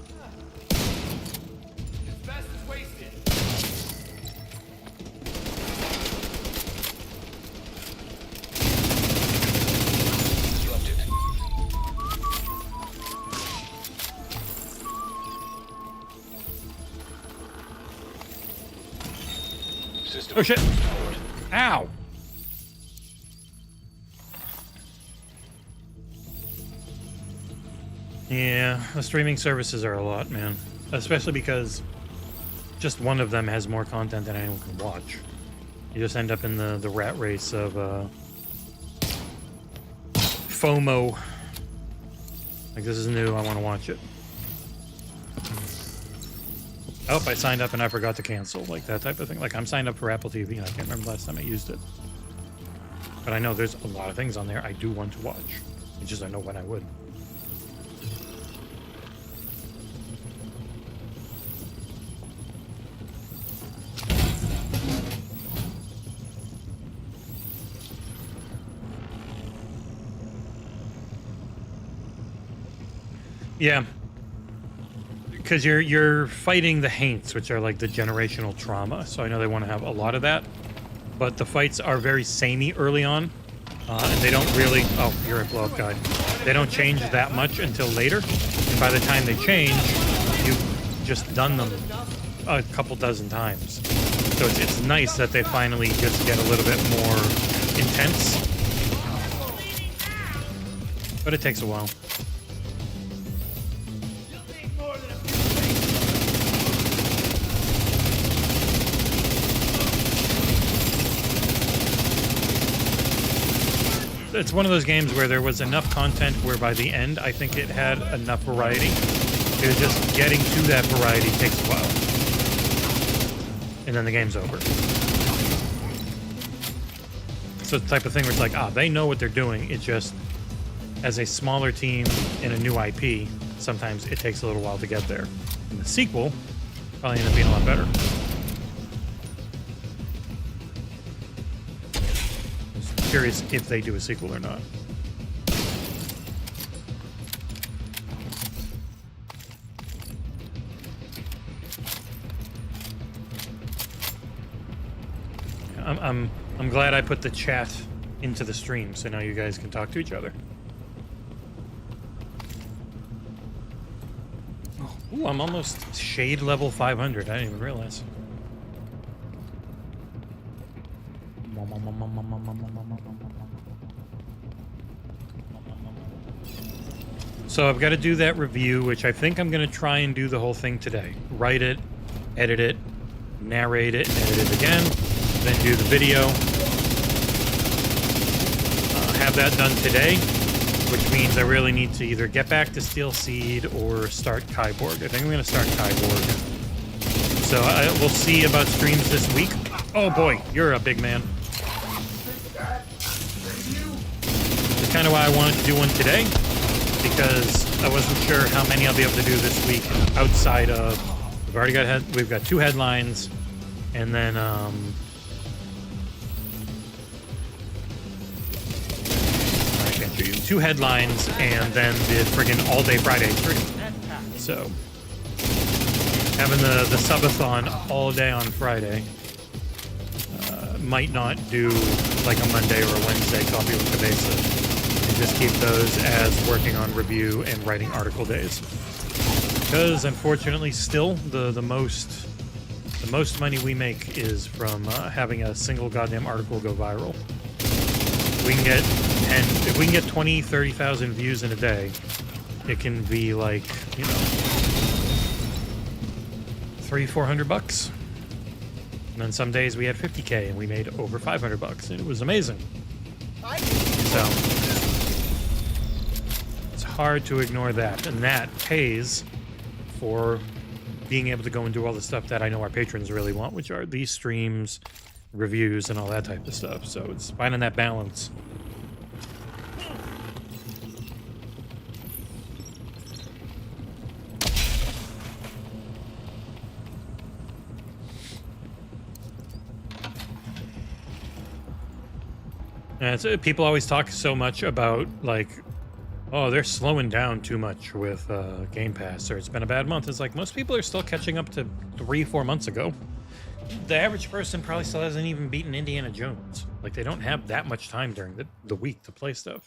Oh shit! Ow! Yeah, the streaming services are a lot, man. Especially because just one of them has more content than anyone can watch. You just end up in the rat race of FOMO. Like, this is new, I want to watch it. Oh, I signed up and I forgot to cancel, like that type of thing. Like, I'm signed up for Apple TV, and I can't remember last time I used it. But I know there's a lot of things on there I do want to watch. I just don't know when I would. Yeah. Because you're fighting the Haints, which are like the generational trauma. So I know they want to have a lot of that, but the fights are very samey early on, and they don't really. Oh, you're a blow-up guy. They don't change that much until later, and by the time they change, you've just done them a couple dozen times. So it's nice that they finally just get a little bit more intense, but it takes a while. it's one of those games where there was enough content where by the end, I think it had enough variety. It was just getting to that variety takes a while. And then the game's over. So it's the type of thing where it's like, they know what they're doing. It just, as a smaller team in a new IP, sometimes it takes a little while to get there. And the sequel probably end up being a lot better. I'm just curious if they do a sequel or not. I'm glad I put the chat into the stream, so now you guys can talk to each other. Ooh, I'm almost shade level 500. I didn't even realize. So I've got to do that review, which I think I'm going to try and do the whole thing today. Write it, edit it, narrate it, edit it again, then do the video. Have that done today, which means I really need to either get back to Steel Seed or start Kyborg. I think I'm going to start Kyborg. So we'll see about streams this week. Oh boy, you're a big man. That's kind of why I wanted to do one today, because I wasn't sure how many I'll be able to do this week outside of. We've got 2 headlines, and then I can't show you 2 headlines, and then the friggin' all-day Friday stream. So having the subathon all day on Friday might not do like a Monday or a Wednesday coffee with the basic, and just keep those as working on review and writing article days. Because unfortunately, still the most money we make is from having a single goddamn article go viral. If we can get 20, 30,000 views in a day, it can be like, you know, $300-400. And then some days we had 50K and we made over $500, and it was amazing. So it's hard to ignore that, and that pays for being able to go and do all the stuff that I know our patrons really want, which are these streams, reviews, and all that type of stuff. So it's finding that balance. And people always talk so much about, like, oh, they're slowing down too much with Game Pass, or it's been a bad month. It's like most people are still catching up to 3-4 months ago. The average person probably still hasn't even beaten Indiana Jones. Like, they don't have that much time during the week to play stuff.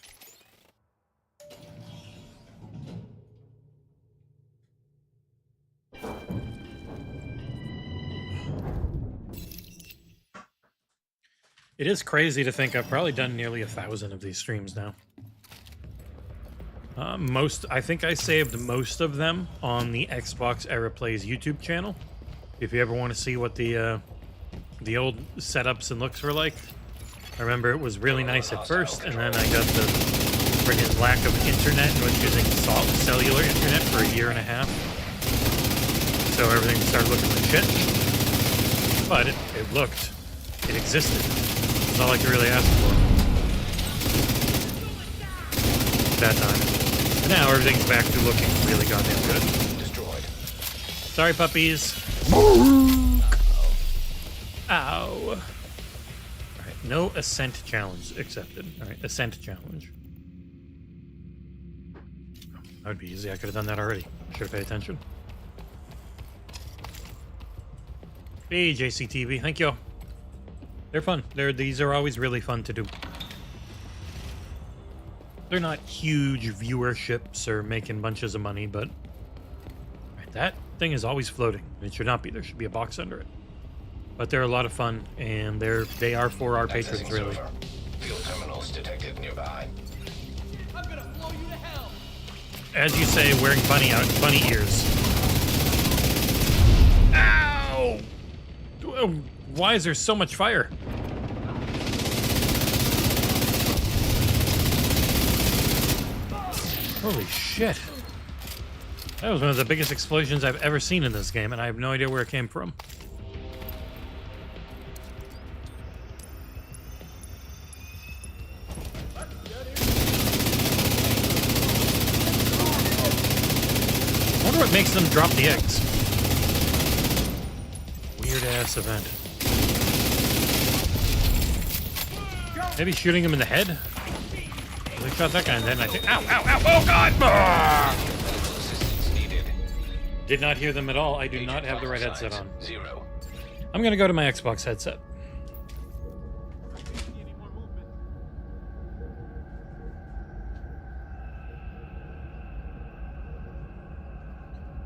It is crazy to think I've probably done nearly 1,000 of these streams now. I think I saved most of them on the XboxEra Plays YouTube channel. If you ever want to see what the old setups and looks were like. I remember it was really nice at first, and then I got the friggin' lack of internet and was using cellular internet for 1.5 years. So everything started looking like shit. But it existed. That's all I could really ask for. That time. But now everything's back to looking really goddamn good. Destroyed. Sorry, puppies. Ow. Alright, no ascent challenge accepted. Alright, ascent challenge. That would be easy. I could have done that already. Should have paid attention. Hey, JCTV. Thank you. They're fun. These are always really fun to do. They're not huge viewerships or making bunches of money, but that thing is always floating. It should not be. There should be a box under it. But they're a lot of fun, and they are for our patrons, really. Server. Field terminals detected nearby. I'm gonna blow you to hell. As you say, wearing bunny ears. Ow! Why is there so much fire? Holy shit. That was one of the biggest explosions I've ever seen in this game, and I have no idea where it came from. I wonder what makes them drop the eggs. Weird ass event. Maybe shooting him in the head? They shot that guy in the head, and I think, ow, ow, ow, oh god! Ah! Assistance needed. Did not hear them at all. I do not have the right headset on. 0. I'm gonna go to my Xbox headset.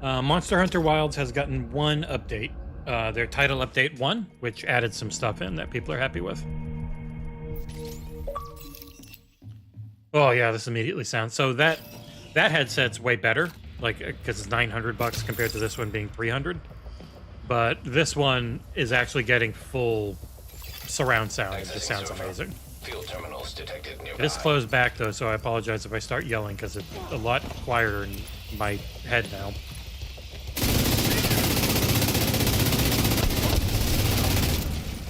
Monster Hunter Wilds has gotten one update. Their title update 1, which added some stuff in that people are happy with. Oh yeah, this immediately sounds so that headset's way better, like because it's $900 compared to this one being $300. But this one is actually getting full surround sound. It just sounds amazing. Field terminals detected nearby. It is closed back though, so I apologize if I start yelling because it's a lot quieter in my head now.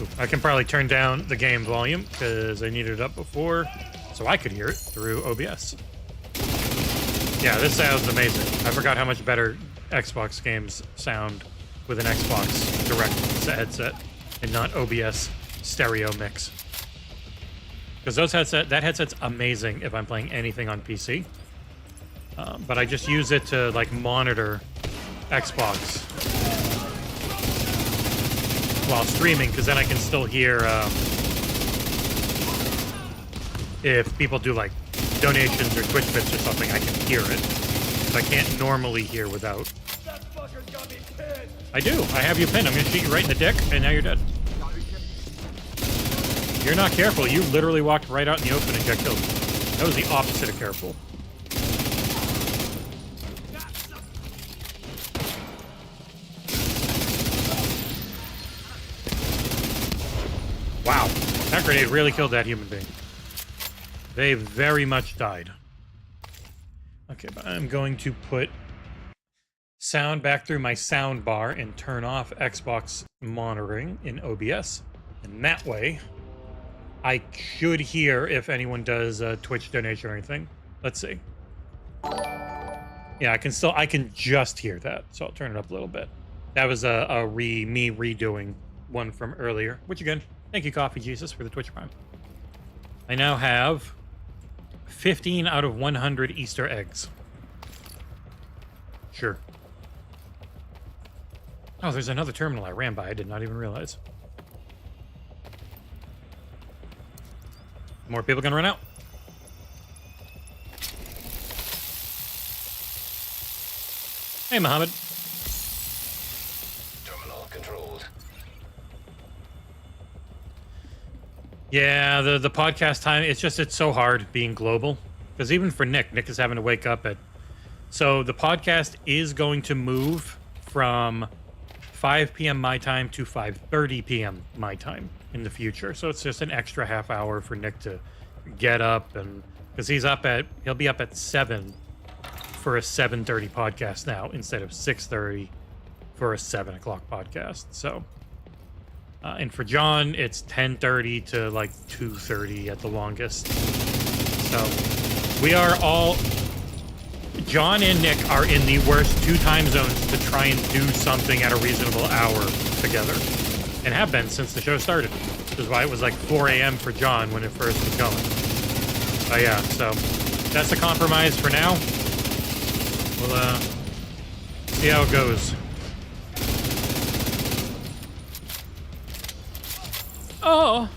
Ooh, I can probably turn down the game volume because I needed it up before, so I could hear it through OBS. Yeah, this sounds amazing. I forgot how much better Xbox games sound with an Xbox Direct headset and not OBS stereo mix. Because that headset's amazing if I'm playing anything on PC. But I just use it to like monitor Xbox while streaming, because then I can still hear if people do like donations or Twitch bits or something, I can hear it. So I can't normally hear without. That fucker's got me pinned. I do. I have you pinned. I'm gonna shoot you right in the dick, and now you're dead. You're not careful. You literally walked right out in the open and got killed. That was the opposite of careful. Wow. That grenade really killed that human being. They very much died. Okay, but I'm going to put sound back through my sound bar and turn off Xbox monitoring in OBS. And that way, I should hear if anyone does a Twitch donation or anything. Let's see. Yeah, I can just hear that. So I'll turn it up a little bit. That was me redoing one from earlier, which again, thank you, Coffee Jesus, for the Twitch Prime. I now have 15 out of 100 Easter eggs. Sure. Oh, there's another terminal I ran by. I did not even realize. More people gonna run out. Hey, Mohammed. Terminal controlled. Yeah, the podcast time, it's so hard being global. Because even for Nick is having to wake up at... So the podcast is going to move from 5 p.m. my time to 5:30 p.m. my time in the future. So it's just an extra half hour for Nick to get up, and because he'll be up at 7 for a 7:30 podcast now instead of 6:30 for a 7 o'clock podcast. So and for John, it's 10:30 to like 2:30 at the longest. So we are all... John and Nick are in the worst 2 time zones to try and do something at a reasonable hour together. And have been since the show started. Which is why it was like 4 a.m. for John when it first was going. But yeah, so that's a compromise for now. We'll see how it goes. Oh!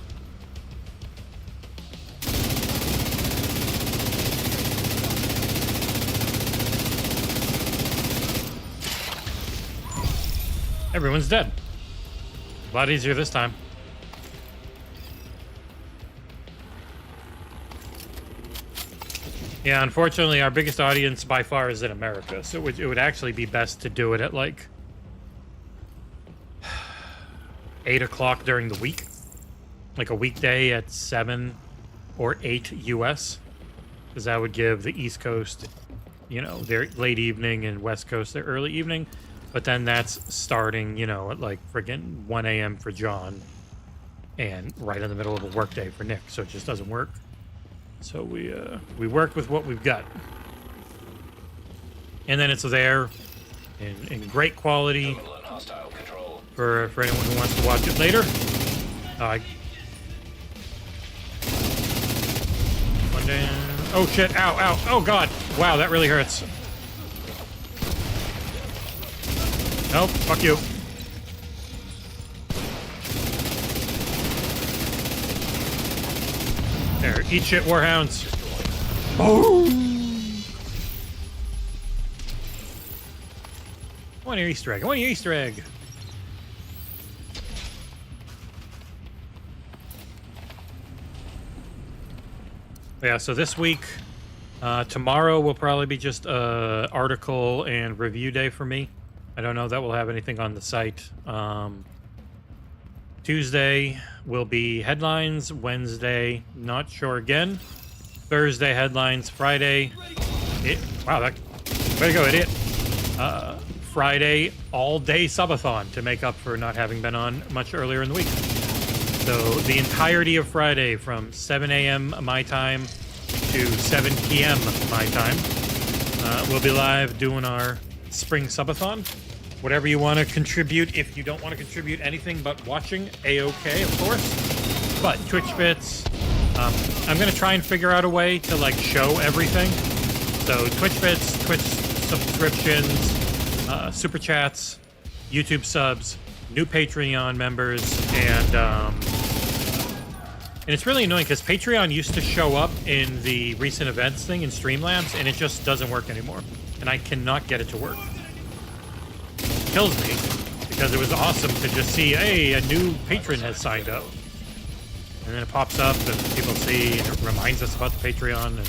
Everyone's dead. A lot easier this time. Yeah, unfortunately, our biggest audience by far is in America, so it would actually be best to do it at like 8 o'clock during the week. Like a weekday at 7 or 8 US. Because that would give the East Coast you know, their late evening, and West Coast their early evening. But then that's starting, you know, at like friggin' 1 a.m. for John, and right in the middle of a workday for Nick. So it just doesn't work. So we work with what we've got, and then it's there in great quality Terminal in hostile control. for anyone who wants to watch it later. One day. Oh shit! Ow! Ow! Oh god! Wow, that really hurts. Nope. Fuck you. There. Eat shit, warhounds. Oh! I want your Easter egg. I want your Easter egg. Yeah, so this week, tomorrow will probably be just article and review day for me. I don't know that we'll have anything on the site. Tuesday will be headlines. Wednesday, not sure again. Thursday, headlines. Friday, wow, way to go, idiot. Friday, all-day subathon to make up for not having been on much earlier in the week. So the entirety of Friday from 7 a.m. my time to 7 p.m. my time, we'll be live doing our spring subathon. Whatever you want to contribute. If you don't want to contribute anything but watching, A-OK, of course. But Twitch bits, I'm going to try and figure out a way to like show everything. So Twitch bits, Twitch subscriptions, super chats, YouTube subs, new Patreon members, and it's really annoying because Patreon used to show up in the recent events thing in Streamlabs, and it just doesn't work anymore. And I cannot get it to work. It kills me because it was awesome to just see, hey, a new patron has signed up. And then it pops up and people see, and it reminds us about the Patreon,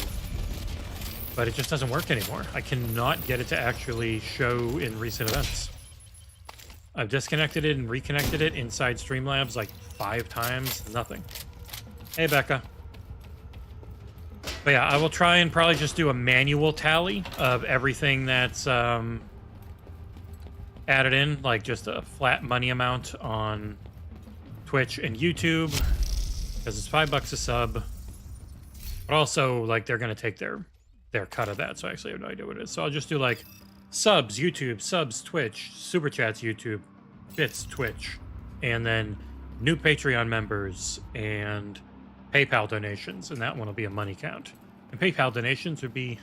but it just doesn't work anymore. I cannot get it to actually show in recent events. I've disconnected it and reconnected it inside Streamlabs like 5 times. Nothing. Hey, Becca. But yeah, I will try and probably just do a manual tally of everything that's added in, like just a flat money amount on Twitch and YouTube, because it's $5 a sub. But also, like, they're going to take their cut of that, so I actually have no idea what it is. So I'll just do like subs YouTube, subs Twitch, super chats YouTube, bits Twitch, and then new Patreon members and PayPal donations, and that one will be a money count. And PayPal donations would be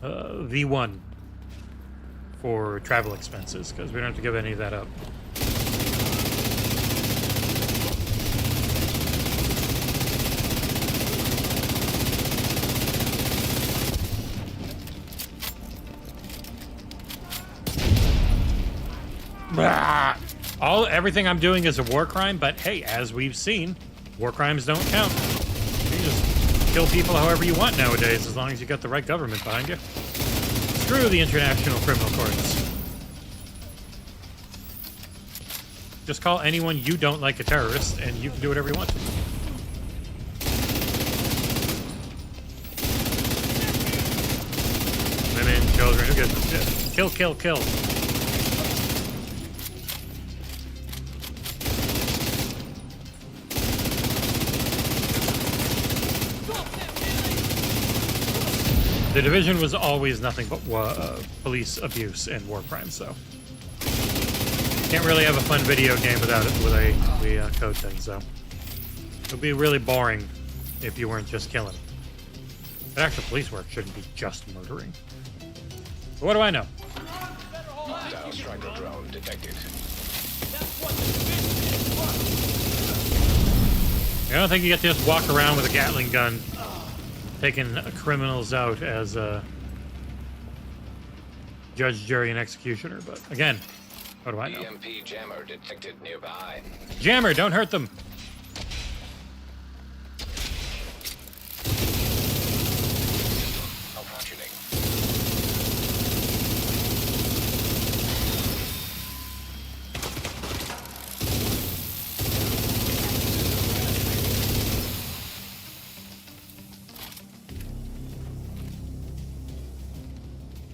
V1 for travel expenses, because we don't have to give any of that up. Everything I'm doing is a war crime, but hey, as we've seen, war crimes don't count. You just kill people however you want nowadays, as long as you got the right government behind you. Screw the International Criminal Courts. Just call anyone you don't like a terrorist, and you can do whatever you want to. Women, children, who gives a shit? Kill, kill, kill. The Division was always nothing but police abuse and war crimes, so can't really have a fun video game without it with a code thing. So it would be really boring if you weren't just killing. But actual police work shouldn't be just murdering. But what do I know? Hostile striker drone detected. I don't think you get to just walk around with a Gatling gun, taking criminals out as a judge, jury, and executioner. But again, what do I know? EMP jammer detected nearby. Jammer, don't hurt them. Malfunctioning.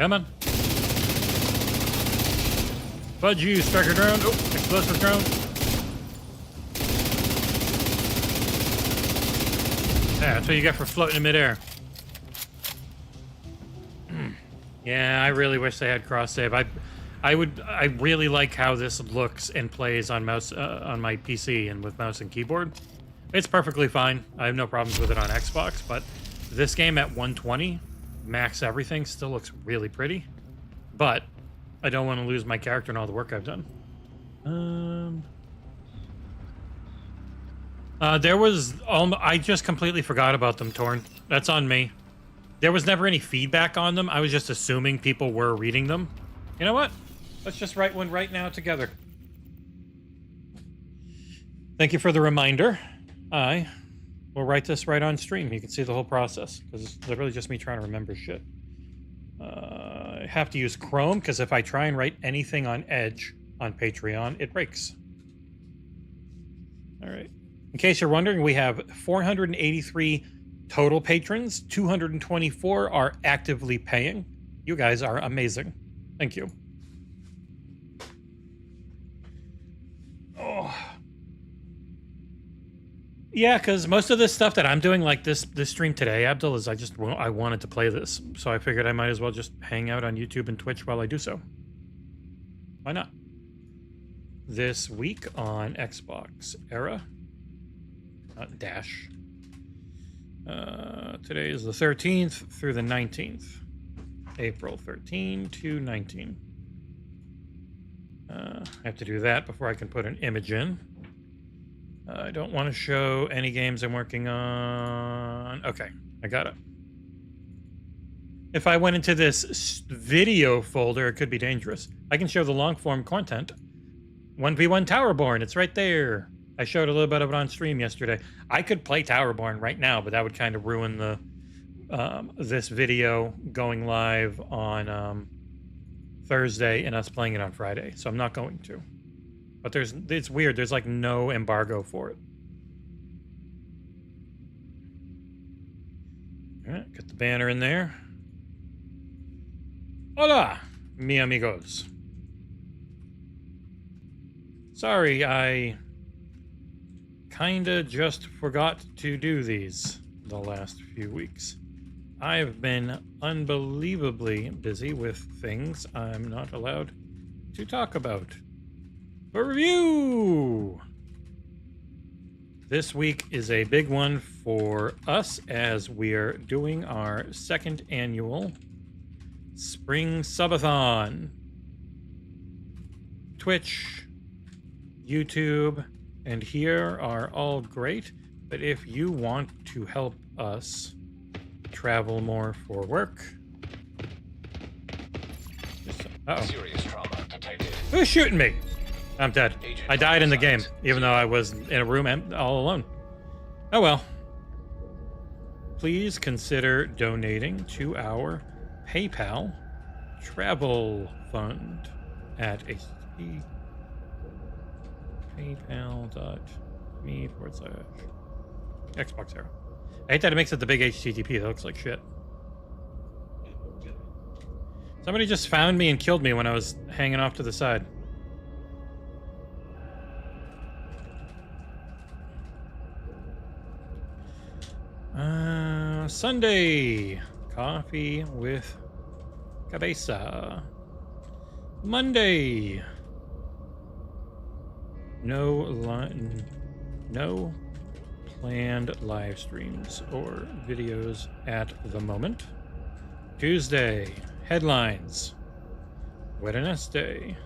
Come on. Fudge you, striker drone. Oh, explosive drone. Yeah, that's what you get for floating in midair. Yeah, I really wish they had cross save. I really like how this looks and plays on mouse on my PC and with mouse and keyboard. It's perfectly fine. I have no problems with it on Xbox, but this game at 120, max everything, still looks really pretty. But I don't want to lose my character and all the work I've done. There was I just completely forgot about them, Torn. That's on me. There was never any feedback on them. I was just assuming people were reading them. You know what? Let's just write one right now together. Thank you for the reminder. I will write this right on stream. You can see the whole process, because it's literally just me trying to remember shit. I have to use Chrome, because if I try and write anything on Edge on Patreon, it breaks. All right. In case you're wondering, we have 483 total patrons. 224 are actively paying. You guys are amazing. Thank you. Oh. Yeah, because most of this stuff that I'm doing, like this stream today, Abdul, is I wanted to play this, so I figured I might as well just hang out on YouTube and Twitch while I do so. Why not? This week on XboxEra. Dash. Today is the 13th through the 19th. April 13 to 19. I have to do that before I can put an image in. I don't want to show any games I'm working on. Okay, I got it. If I went into this video folder, it could be dangerous. I can show the long form content. 1v1 Towerborn, it's right there. I showed a little bit of it on stream yesterday. I could play Towerborn right now, but that would kind of ruin the this video going live on Thursday and us playing it on Friday. So I'm not going to. But it's weird. There's like no embargo for it. All right, get the banner in there. Hola, mi amigos. Sorry, I kinda just forgot to do these the last few weeks. I've been unbelievably busy with things I'm not allowed to talk about. A review! This week is a big one for us as we're doing our second annual Spring Subathon. Twitch, YouTube, and here are all great, but if you want to help us travel more for work... Uh-oh. Serious trauma detected. Who's shooting me? I'm dead. I died in the game, even though I was in a room all alone. Oh well. Please consider donating to our PayPal travel fund at http paypal.me/XboxEra. I hate that it makes it the big HTTP. That looks like shit. Somebody just found me and killed me when I was hanging off to the side. Sunday, coffee with cabeza. Monday, no planned live streams or videos at the moment. Tuesday, headlines. Wednesday,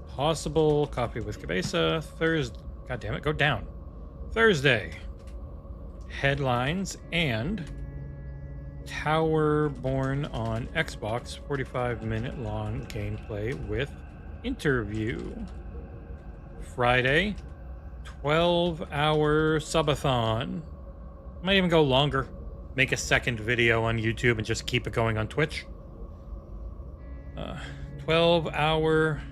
possible coffee with cabeza. Thursday, god damn it, go down. Thursday, headlines and Towerborn on Xbox, 45-minute long gameplay with interview. Friday, 12-hour subathon. Might even go longer. Make a second video on YouTube and just keep it going on Twitch. 12-hour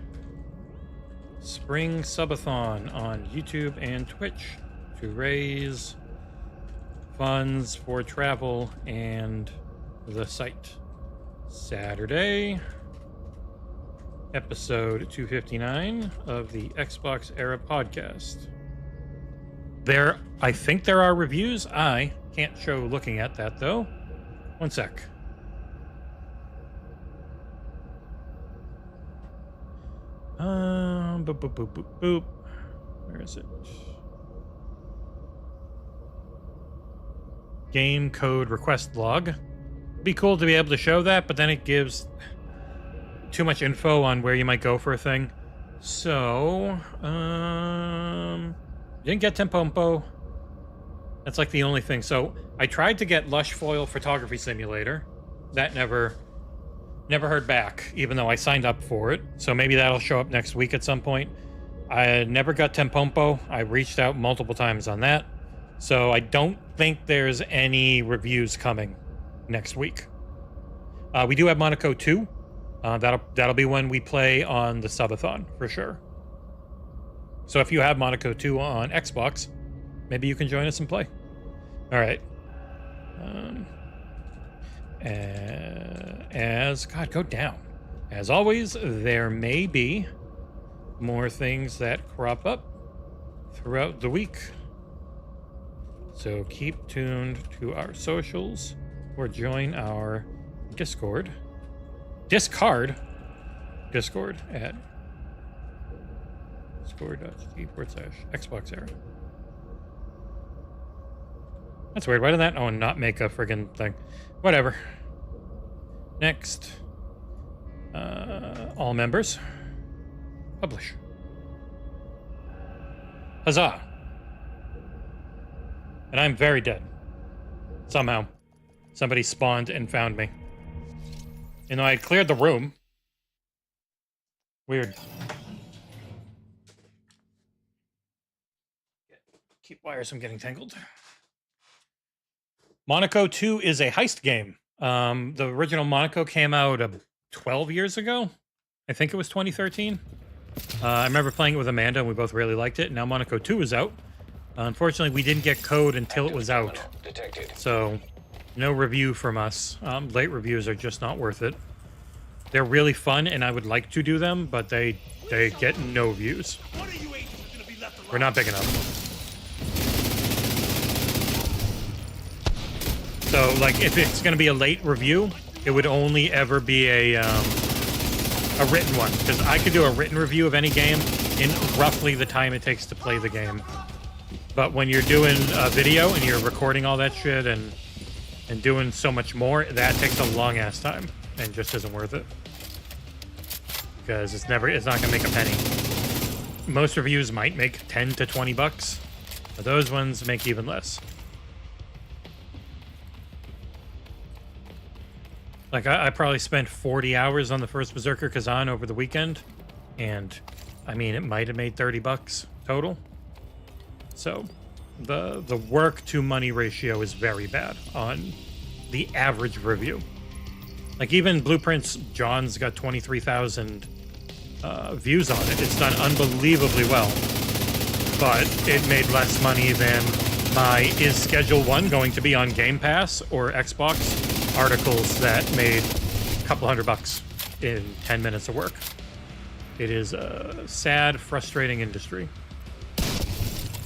spring subathon on YouTube and Twitch to raise funds for travel and the site. Saturday, episode 259 of the Xbox Era podcast. I think there are reviews. I can't show looking at that though. One sec. Boop, boop, boop, boop, boop. Where is it? Game code request log. Be cool to be able to show that, but then it gives too much info on where you might go for a thing. So, didn't get Tempompo. That's like the only thing. So I tried to get Lush Foil Photography Simulator. That never heard back, even though I signed up for it. So maybe that'll show up next week at some point. I never got Tempompo. I reached out multiple times on that. So I don't think there's any reviews coming next week. We do have Monaco 2. That'll be when we play on the subathon for sure. So if you have Monaco 2 on Xbox, maybe you can join us and play. All right. God, go down. As always, there may be more things that crop up throughout the week. So keep tuned to our socials or join our Discord at discord.gg/XboxEra. That's weird. Why did that not make a friggin' thing? Whatever. Next. All members. Publish. Huzzah. And I'm very dead. Somehow. Somebody spawned and found me. You know, I cleared the room. Weird. Keep wires from getting tangled. Monaco 2 is a heist game. The original Monaco came out 12 years ago. I think it was 2013. I remember playing it with Amanda, and we both really liked it. Now Monaco 2 is out. Unfortunately, we didn't get code until it was out. So, no review from us. Late reviews are just not worth it. They're really fun, and I would like to do them, but they get no views. We're not big enough. So, like, if it's going to be a late review, it would only ever be a written one. Because I could do a written review of any game in roughly the time it takes to play the game. But when you're doing a video and you're recording all that shit and doing so much more, that takes a long ass time and just isn't worth it. Because it's not gonna make a penny. Most reviews might make 10 to 20 bucks, but those ones make even less. Like I probably spent 40 hours on the first Berserker Kazan over the weekend, and I mean it might have made 30 bucks total. So the work to money ratio is very bad on the average review. Like even Blueprints, John's got 23,000 views on it. It's done unbelievably well, but it made less money than my Is Schedule 1 going to be on Game Pass or Xbox articles that made a couple $100 in 10 minutes of work. It is a sad, frustrating industry.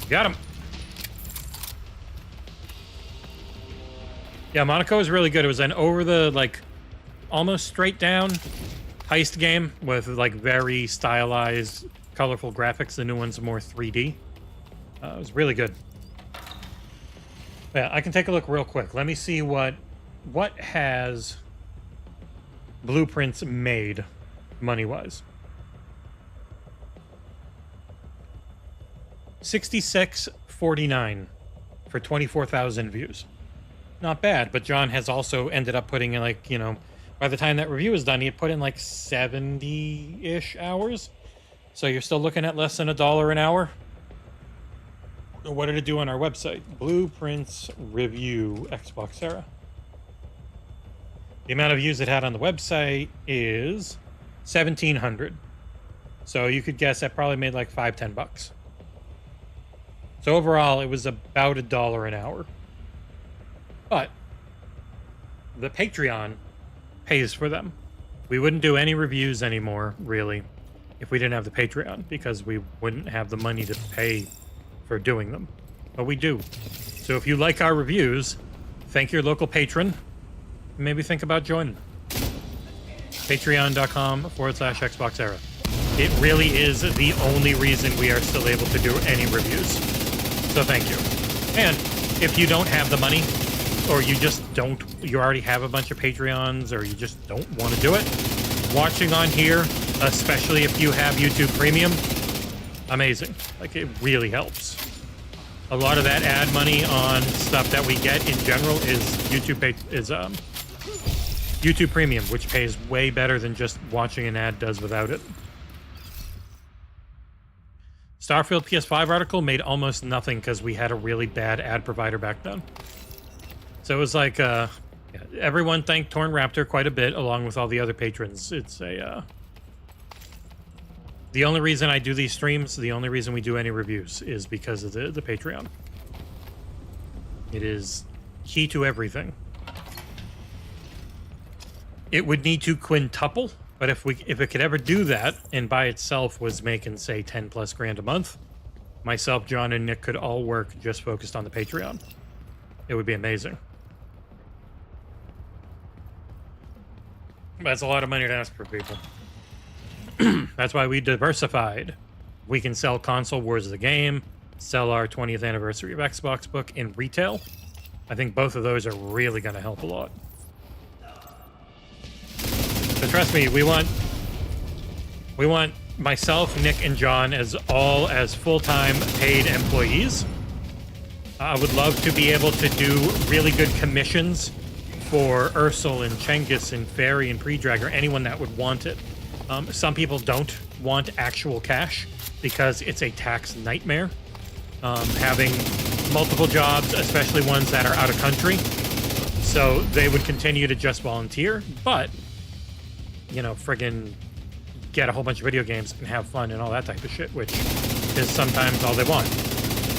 Got him. Yeah, Monaco is really good. It was an almost straight down heist game with like very stylized, colorful graphics. The new one's more 3D. It was really good. Yeah, I can take a look real quick. Let me see what has Blueprints made money-wise. 66.49 for 24,000 views. Not bad, but John has also ended up putting in by the time that review is done, he had put in like 70-ish hours. So you're still looking at less than $1 an hour. What did it do on our website? Blueprints review XboxEra. The amount of views it had on the website is 1,700. So you could guess that probably made like $5-10. So overall, it was about $1 an hour. But the Patreon pays for them. We wouldn't do any reviews anymore, really, if we didn't have the Patreon, because we wouldn't have the money to pay for doing them. But we do. So if you like our reviews, thank your local patron. Maybe think about joining. Patreon.com/XboxEra. It really is the only reason we are still able to do any reviews. So thank you. And if you don't have the money, or you already have a bunch of Patreons, or you just don't want to do it, watching on here, especially if you have YouTube Premium, amazing. Like, it really helps. A lot of that ad money on stuff that we get in general is YouTube Premium, which pays way better than just watching an ad does without it. Starfield PS5 article made almost nothing because we had a really bad ad provider back then. So it was like, everyone thanked Torn Raptor quite a bit, along with all the other patrons. It's the only reason I do these streams, the only reason we do any reviews, is because of the Patreon. It is key to everything. It would need to quintuple, but if it could ever do that, and by itself was making, say, 10 plus grand a month, myself, John, and Nick could all work just focused on the Patreon. It would be amazing. That's a lot of money to ask for people. That's why we diversified. We can sell Console Wars of the Game, sell our 20th anniversary of Xbox book in retail. I think both of those are really going to help a lot. So trust me, we want myself, Nick, and John as full-time paid employees. I would love to be able to do really good commissions for Ursel and Cengiz and Fairy and Predrag, or anyone that would want it. Some people don't want actual cash because it's a tax nightmare. Having multiple jobs, especially ones that are out of country. So they would continue to just volunteer, but, you know, friggin' get a whole bunch of video games and have fun and all that type of shit, which is sometimes all they want.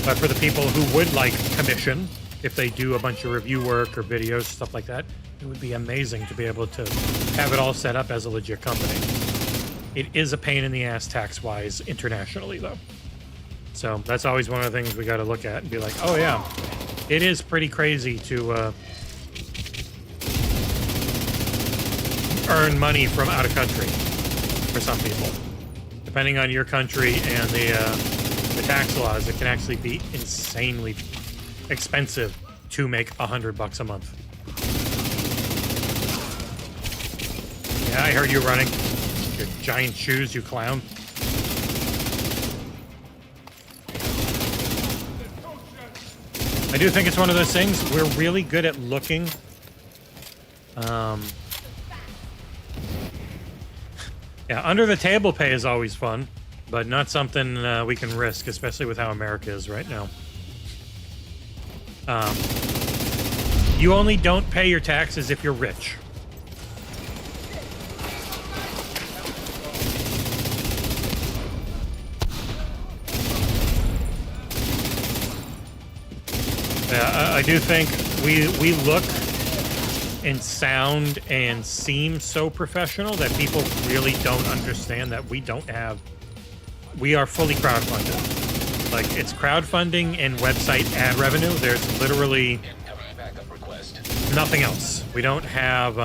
But for the people who would like commission, if they do a bunch of review work or videos, stuff like that, it would be amazing to be able to have it all set up as a legit company. It is a pain in the ass tax-wise internationally, though. So that's always one of the things we got to look at and be like, oh yeah, it is pretty crazy to earn money from out of country for some people. Depending on your country and the tax laws, it can actually be insanely expensive to make $100 a month. Yeah, I heard you running. Your giant shoes, you clown. I do think it's one of those things. We're really good at looking. Yeah, under the table pay is always fun, but not something we can risk, especially with how America is right now. You only don't pay your taxes if you're rich. Yeah, I do think we look and sound and seem so professional that people really don't understand that we are fully crowdfunded. Like, it's crowdfunding and website ad revenue. There's literally nothing else. We don't have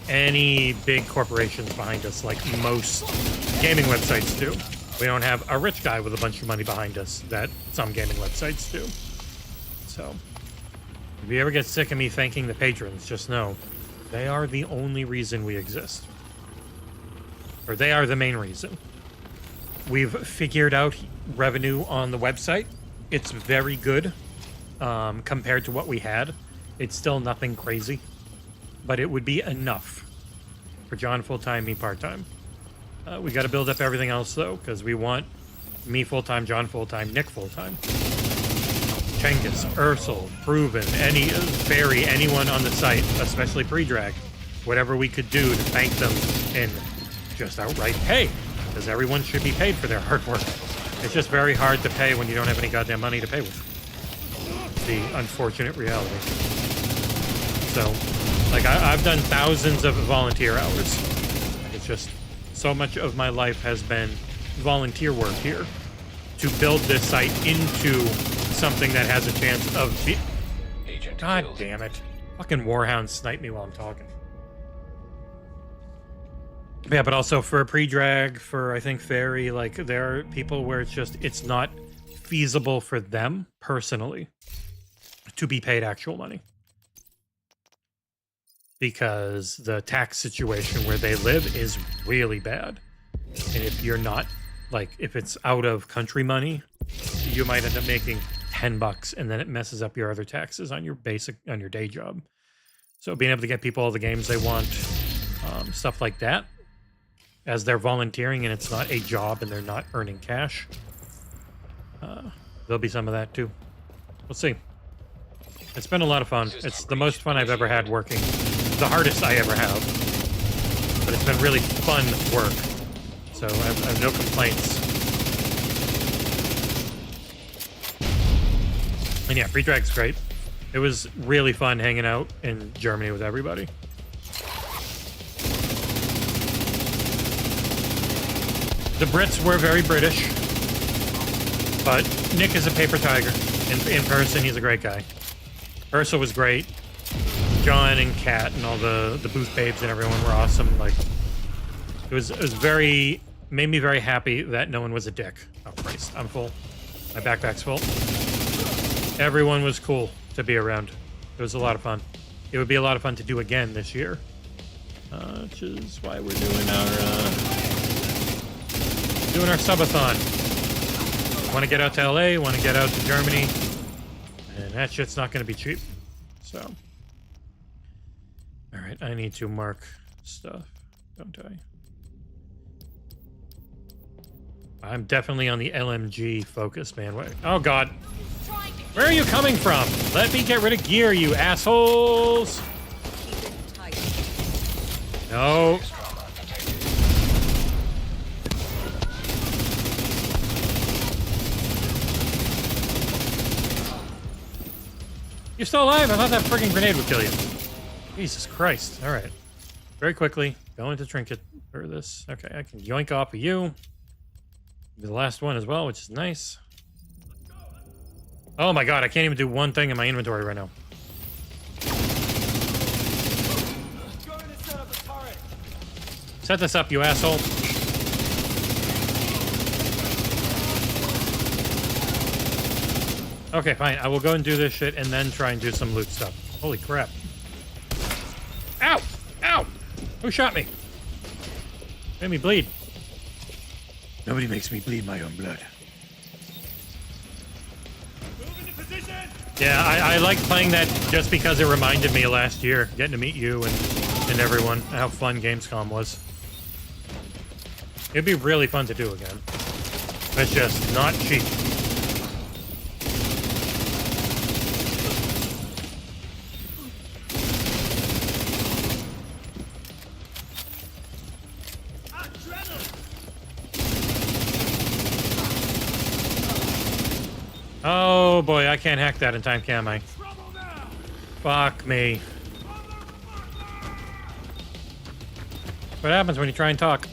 any big corporations behind us like most gaming websites do. We don't have a rich guy with a bunch of money behind us that some gaming websites do. So, if you ever get sick of me thanking the patrons, just know they are the only reason we exist. Or they are the main reason. We've figured out revenue on the website. It's very good compared to what we had. It's still nothing crazy, but it would be enough for John full-time, me part-time. We got to build up everything else, though, because we want me full-time, John full-time, Nick full-time. Cengiz, Ursel, Proven, Fairy, anyone on the site, especially Predrag, whatever we could do to thank them in just outright pay, because everyone should be paid for their hard work. It's just very hard to pay when you don't have any goddamn money to pay with. It's the unfortunate reality. So, Like, I've done thousands of volunteer hours. It's just so much of my life has been volunteer work here to build this site into something that has a chance of Agent God killed. damn it. Fucking Warhounds snipe me while I'm talking. Yeah, but also for pre-drag, for I think Fairy, like there are people where it's not feasible for them personally to be paid actual money. Because the tax situation where they live is really bad. And if you're not, like, if it's out of country money, you might end up making $10 and then it messes up your other taxes on your day job. So being able to get people all the games they want, stuff like that, as they're volunteering and it's not a job and they're not earning cash, there'll be some of that too. We'll see. It's been a lot of fun. It's the most fun I've ever had working. The hardest I ever have. But it's been really fun work. So I have no complaints. And yeah, pre-drag's great. It was really fun hanging out in Germany with everybody. The Brits were very British. But Nick is a paper tiger. In person, he's a great guy. Ursula was great. John and Kat and all the booth babes and everyone were awesome. Like, it was very, made me very happy that no one was a dick. Oh Christ, I'm full. My backpack's full. Everyone was cool to be around. It was a lot of fun. It would be a lot of fun to do again this year, which is why we're doing our subathon. Want to get out to LA? Want to get out to Germany? And that shit's not going to be cheap. So. Alright, I need to mark stuff, don't I? I'm definitely on the LMG focus, man. Oh, God. Where are you coming from? Let me get rid of gear, you assholes! No. You're still alive? I thought that friggin' grenade would kill you. Jesus Christ. Alright. Very quickly, go into trinket for this. Okay, I can yoink off of you. Be the last one as well, which is nice. Oh my god, I can't even do one thing in my inventory right now. Set this up, you asshole. Okay, fine. I will go and do this shit and then try and do some loot stuff. Holy crap. Ow! Ow! Who shot me? Made me bleed. Nobody makes me bleed my own blood. Yeah, I like playing that just because it reminded me of last year, getting to meet you and everyone, how fun Gamescom was. It'd be really fun to do again. It's just not cheap. Oh boy, I can't hack that in time, can I? Fuck me. What happens when you try and talk?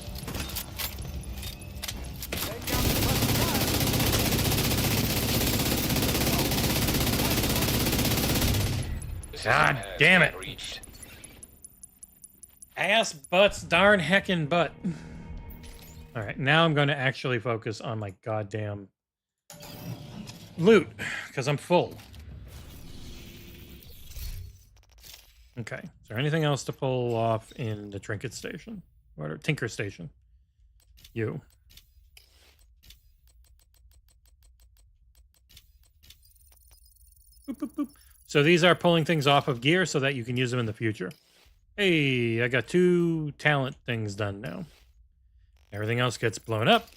God damn it. Ass butts, darn heckin' butt. Alright, now I'm going to actually focus on my goddamn loot, because I'm full. Okay, is there anything else to pull off in the trinket station? Or tinker station? You. Boop, boop, boop. So these are pulling things off of gear so that you can use them in the future. Hey, I got 2 talent things done now. Everything else gets blown up.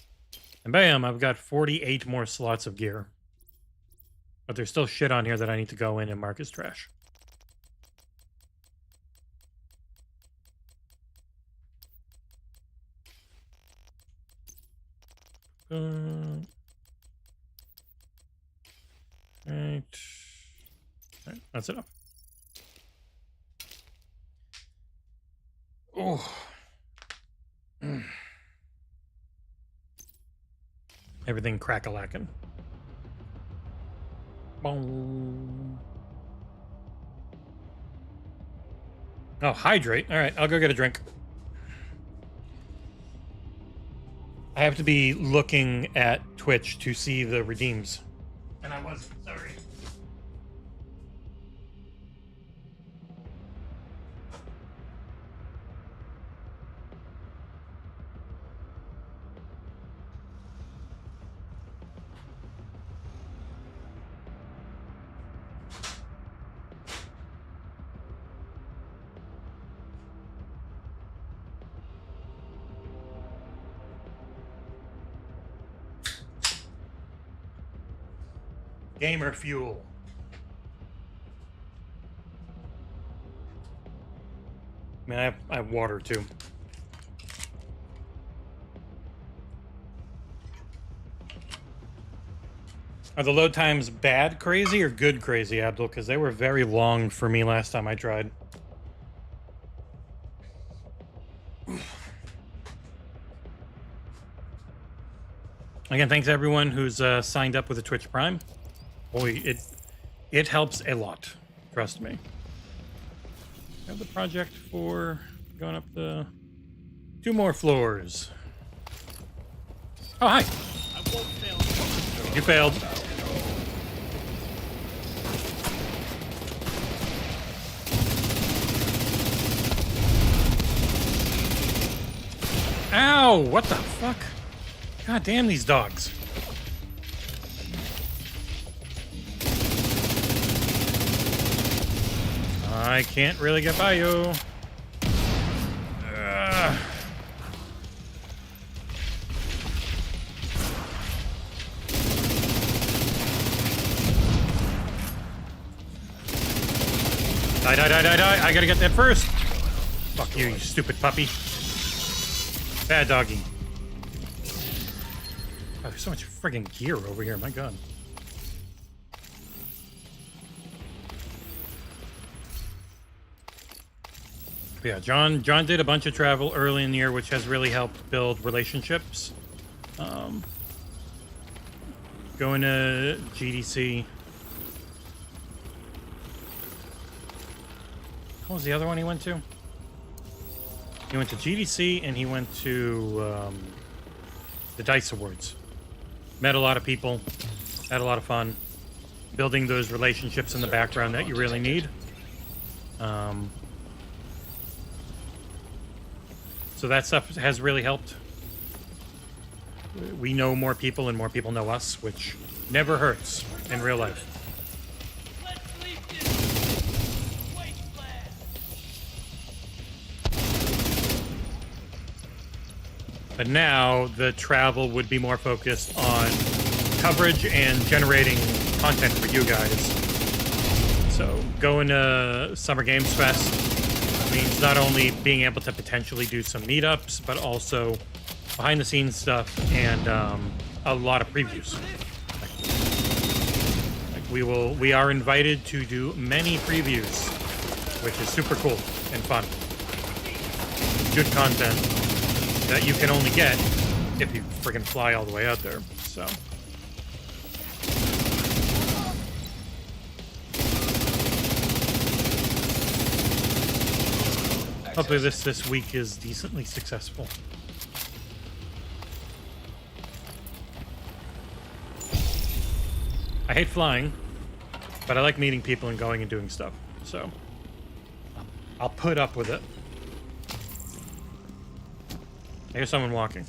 And bam, I've got 48 more slots of gear. But there's still shit on here that I need to go in and mark as trash. Right. Alright, that's enough. Oh. Everything crack-a-lackin'. Boom. Oh, hydrate. All right, I'll go get a drink. I have to be looking at Twitch to see the redeems. And I wasn't, sorry. Gamer fuel. I mean, I have water too. Are the load times bad crazy or good crazy, Abdul? Because they were very long for me last time I tried. Again, thanks everyone who's signed up with a Twitch Prime. Boy, it helps a lot. Trust me. I have the project for going up the 2 more floors. Oh, hi. You failed. Ow! What the fuck? God damn these dogs. I can't really get by you. Die, die, die, die, die. I gotta get that first. Fuck you, you stupid puppy. Bad doggy. Oh, there's so much friggin' gear over here, my god. But yeah, John did a bunch of travel early in the year, which has really helped build relationships. Going to GDC. What was the other one he went to? He went to GDC and he went to the DICE Awards. Met a lot of people, had a lot of fun, building those relationships in the background that you really need. So that stuff has really helped. We know more people and more people know us, which never hurts in real life. But now the travel would be more focused on coverage and generating content for you guys. So going to Summer Games Fest means not only being able to potentially do some meetups, but also behind the scenes stuff and a lot of previews. Like we are invited to do many previews, which is super cool and fun. Good content that you can only get if you friggin' fly all the way out there. So hopefully this week is decently successful. I hate flying, but I like meeting people and going and doing stuff. So I'll put up with it. I hear someone walking.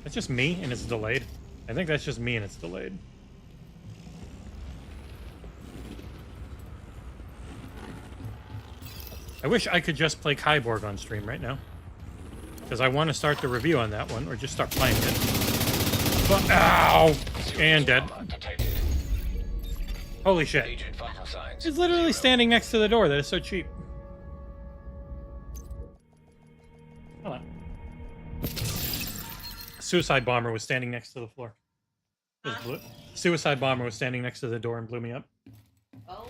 That's just me and it's delayed. I think that's just me and it's delayed. I wish I could just play Kyborg on stream right now. Because I want to start the review on that one, or just start playing it. But, ow! And dead. Holy shit. It's literally standing next to the door. That is so cheap. Hold on. Suicide Bomber was standing next to the floor. Suicide Bomber was standing next to the door and blew me up. Oh.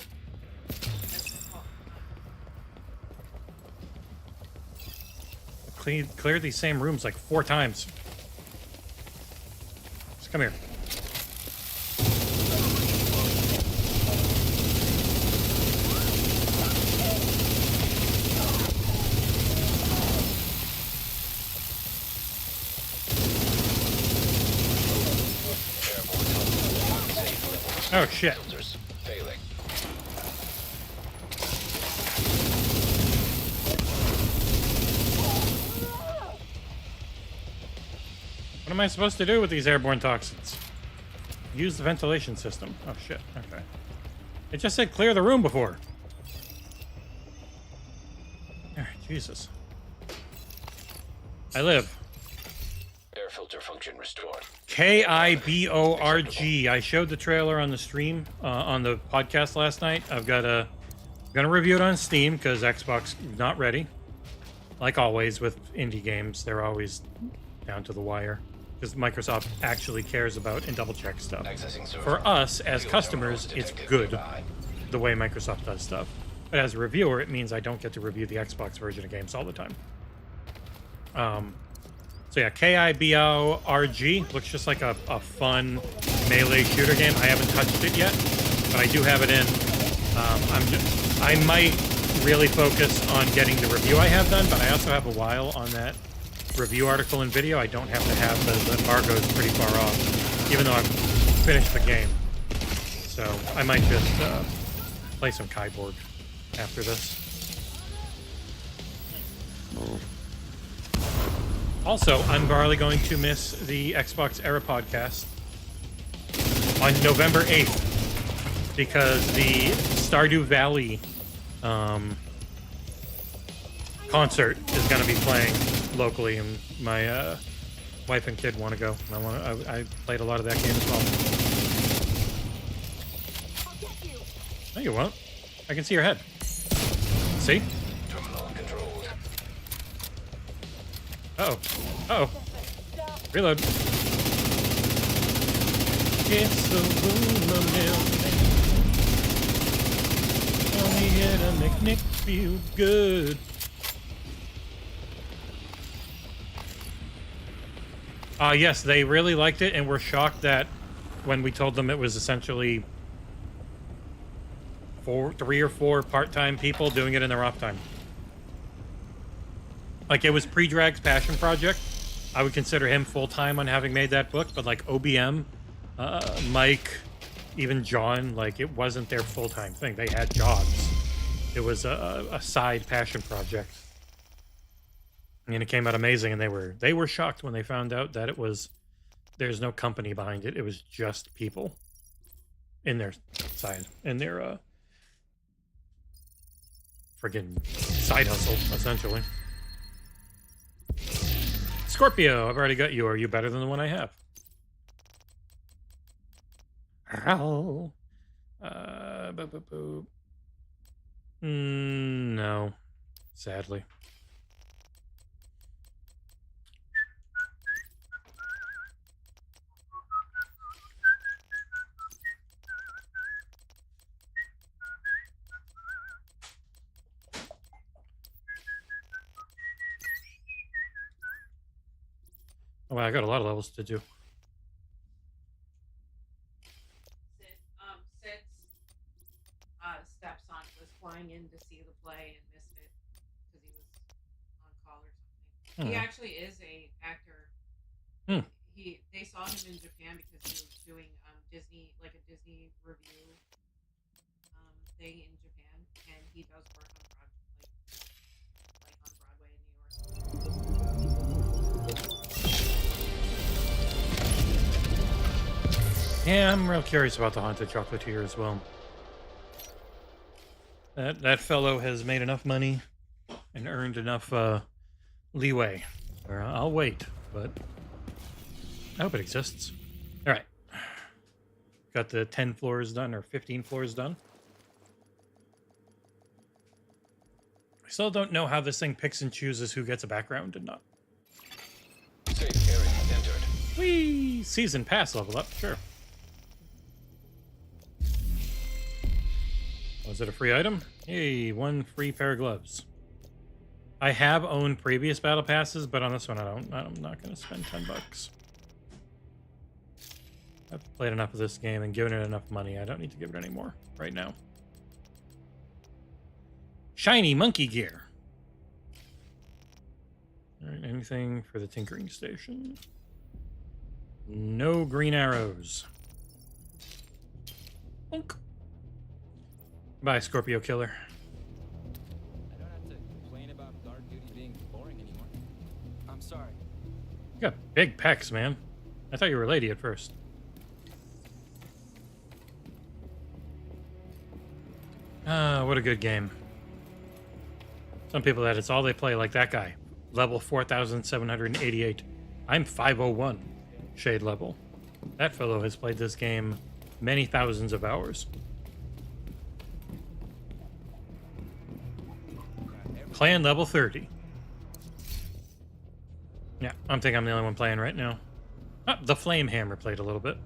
cleared these same rooms like 4 times. Just come here. Oh shit. Filters failing. What am I supposed to do with these airborne toxins? Use the ventilation system. Oh shit, okay. It just said clear the room before. Alright, Jesus. I live. Air filter function restored. KIBORG. I showed the trailer on the stream, on the podcast last night. gonna review it on Steam because Xbox not ready. Like always with indie games, they're always down to the wire because Microsoft actually cares about and double check stuff. Accessing server. For us as Field customers, terminal it's detected good nearby. the way Microsoft does stuff. But as a reviewer, it means I don't get to review the Xbox version of games all the time. So yeah, KIBORG looks just like a fun melee shooter game. I haven't touched it yet, but I do have it in. I might really focus on getting the review I have done, but I also have a while on that review article and video. I don't have to have the embargo is pretty far off, even though I've finished the game. So I might just play some Kyborg after this. Also, I'm barely going to miss the XboxEra podcast on November 8th because the Stardew Valley concert is going to be playing locally, and my wife and kid want to go. I played a lot of that game as well. No, you won't. I can see your head. See? Terminal controlled. Uh-oh. Uh-oh. Reload. It's the rumor mill. Only here to make Nick feel good. Yes, they really liked it and were shocked that when we told them it was essentially 3 or 4 part-time people doing it in their off time. Like, it was Pre-Drag's passion project. I would consider him full-time on having made that book, but like OBM, Mike, even John, like, it wasn't their full-time thing. They had jobs. It was a side passion project. And it came out amazing, and they were shocked when they found out that there's no company behind it. It was just people in their side, in their friggin' side hustle, essentially. Scorpio, I've already got you. Are you better than the one I have? Ow. No, sadly. Oh, I got a lot of levels to do. Sid's stepson was flying in to see the play and missed it because he was on call or something. He actually is a actor. They saw him in Japan because he was doing Disney, like a Disney review thing in Japan, and he does work on Broadway in New York. Yeah, I'm real curious about the Haunted Chocolatier as well. That fellow has made enough money and earned enough leeway. I'll wait, but I hope it exists. All right. Got the 10 floors done, or 15 floors done. I still don't know how this thing picks and chooses who gets a background and not. Safe area entered. Whee! Season pass level up, sure. Was it a free item? Hey, 1 free pair of gloves. I have owned previous battle passes, but on this one, I'm not going to spend $10. I've played enough of this game and given it enough money. I don't need to give it any more right now. Shiny monkey gear. All right, anything for the tinkering station? No green arrows. Bonk. Bye, Scorpio Killer. I don't have to complain about guard duty being boring anymore. I'm sorry. You got big pecs, man. I thought you were a lady at first. Ah, what a good game. Some people that it's all they play, like that guy. Level 4,788. I'm 501 shade level. That fellow has played this game many thousands of hours. Clan level 30. Yeah, I think I'm the only one playing right now. Ah, the Flame Hammer played a little bit.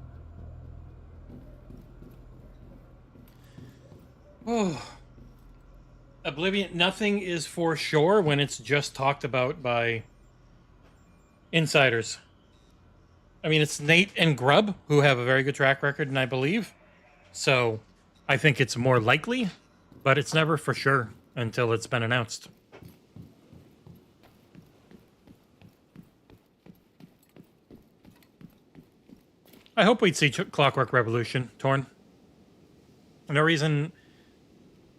Oh. Oblivion, nothing is for sure when it's just talked about by insiders. I mean, it's Nate and Grubb who have a very good track record, and I believe. So I think it's more likely, but it's never for sure until it's been announced. I hope we'd see Clockwork Revolution, Torn. No reason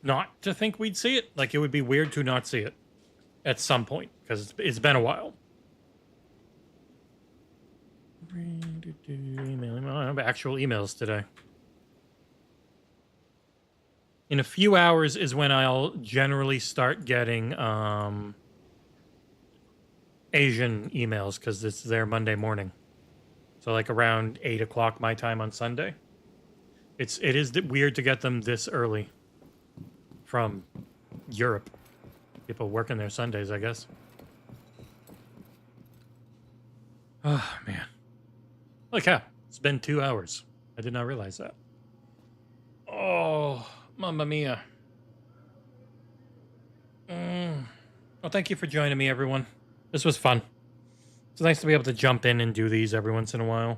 not to think we'd see it. Like, it would be weird to not see it at some point, because it's been a while. I have actual emails today. In a few hours is when I'll generally start getting Asian emails, because it's their Monday morning. So like around 8 o'clock my time on Sunday. It is weird to get them this early from Europe. People working their Sundays, I guess. Oh, man. Look how it's been 2 hours. I did not realize that. Oh, mamma mia. Well, thank you for joining me, everyone. This was fun. It's nice to be able to jump in and do these every once in a while.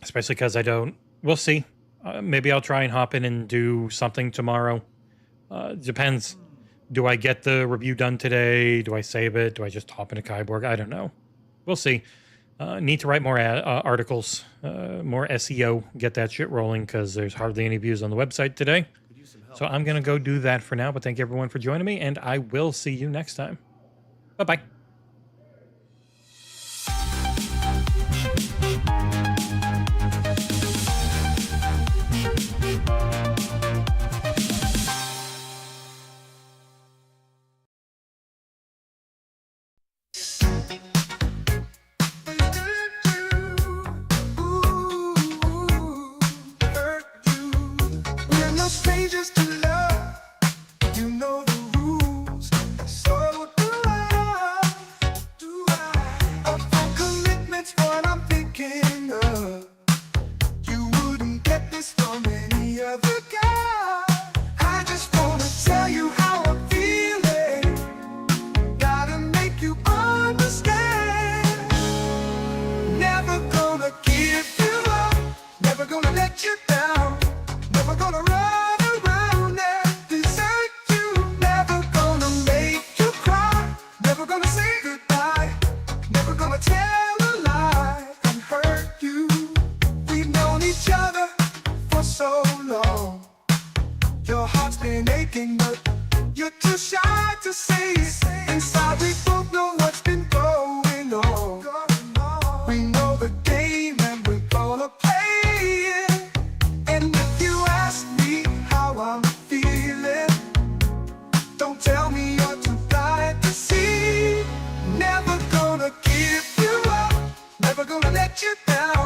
Especially because I don't... We'll see. Maybe I'll try and hop in and do something tomorrow. Depends. Do I get the review done today? Do I save it? Do I just hop into Kyborg? I don't know. We'll see. Need to write more articles, more SEO, get that shit rolling, because there's hardly any views on the website today. So I'm going to go do that for now, but thank you everyone for joining me, and I will see you next time. Bye-bye. We're no strangers to love. You know the rules. So do I. Up for commitment's what I'm thinking of. You wouldn't get this from any other guy. I just wanna tell you how I'm feeling. Gotta make you understand. Never gonna give you up. Never gonna let you down. Never gonna run around and desert you. Never gonna make you cry. Never gonna say goodbye. Never gonna tell a lie and hurt you. We've known each other for so long. Your heart's been aching, but you're too shy to say it. Inside we both know what's been going on. We know the game and we're gonna play it. And if you ask me how I'm feeling, don't tell me you're too blind to see. Never gonna give you up. Never gonna let you down.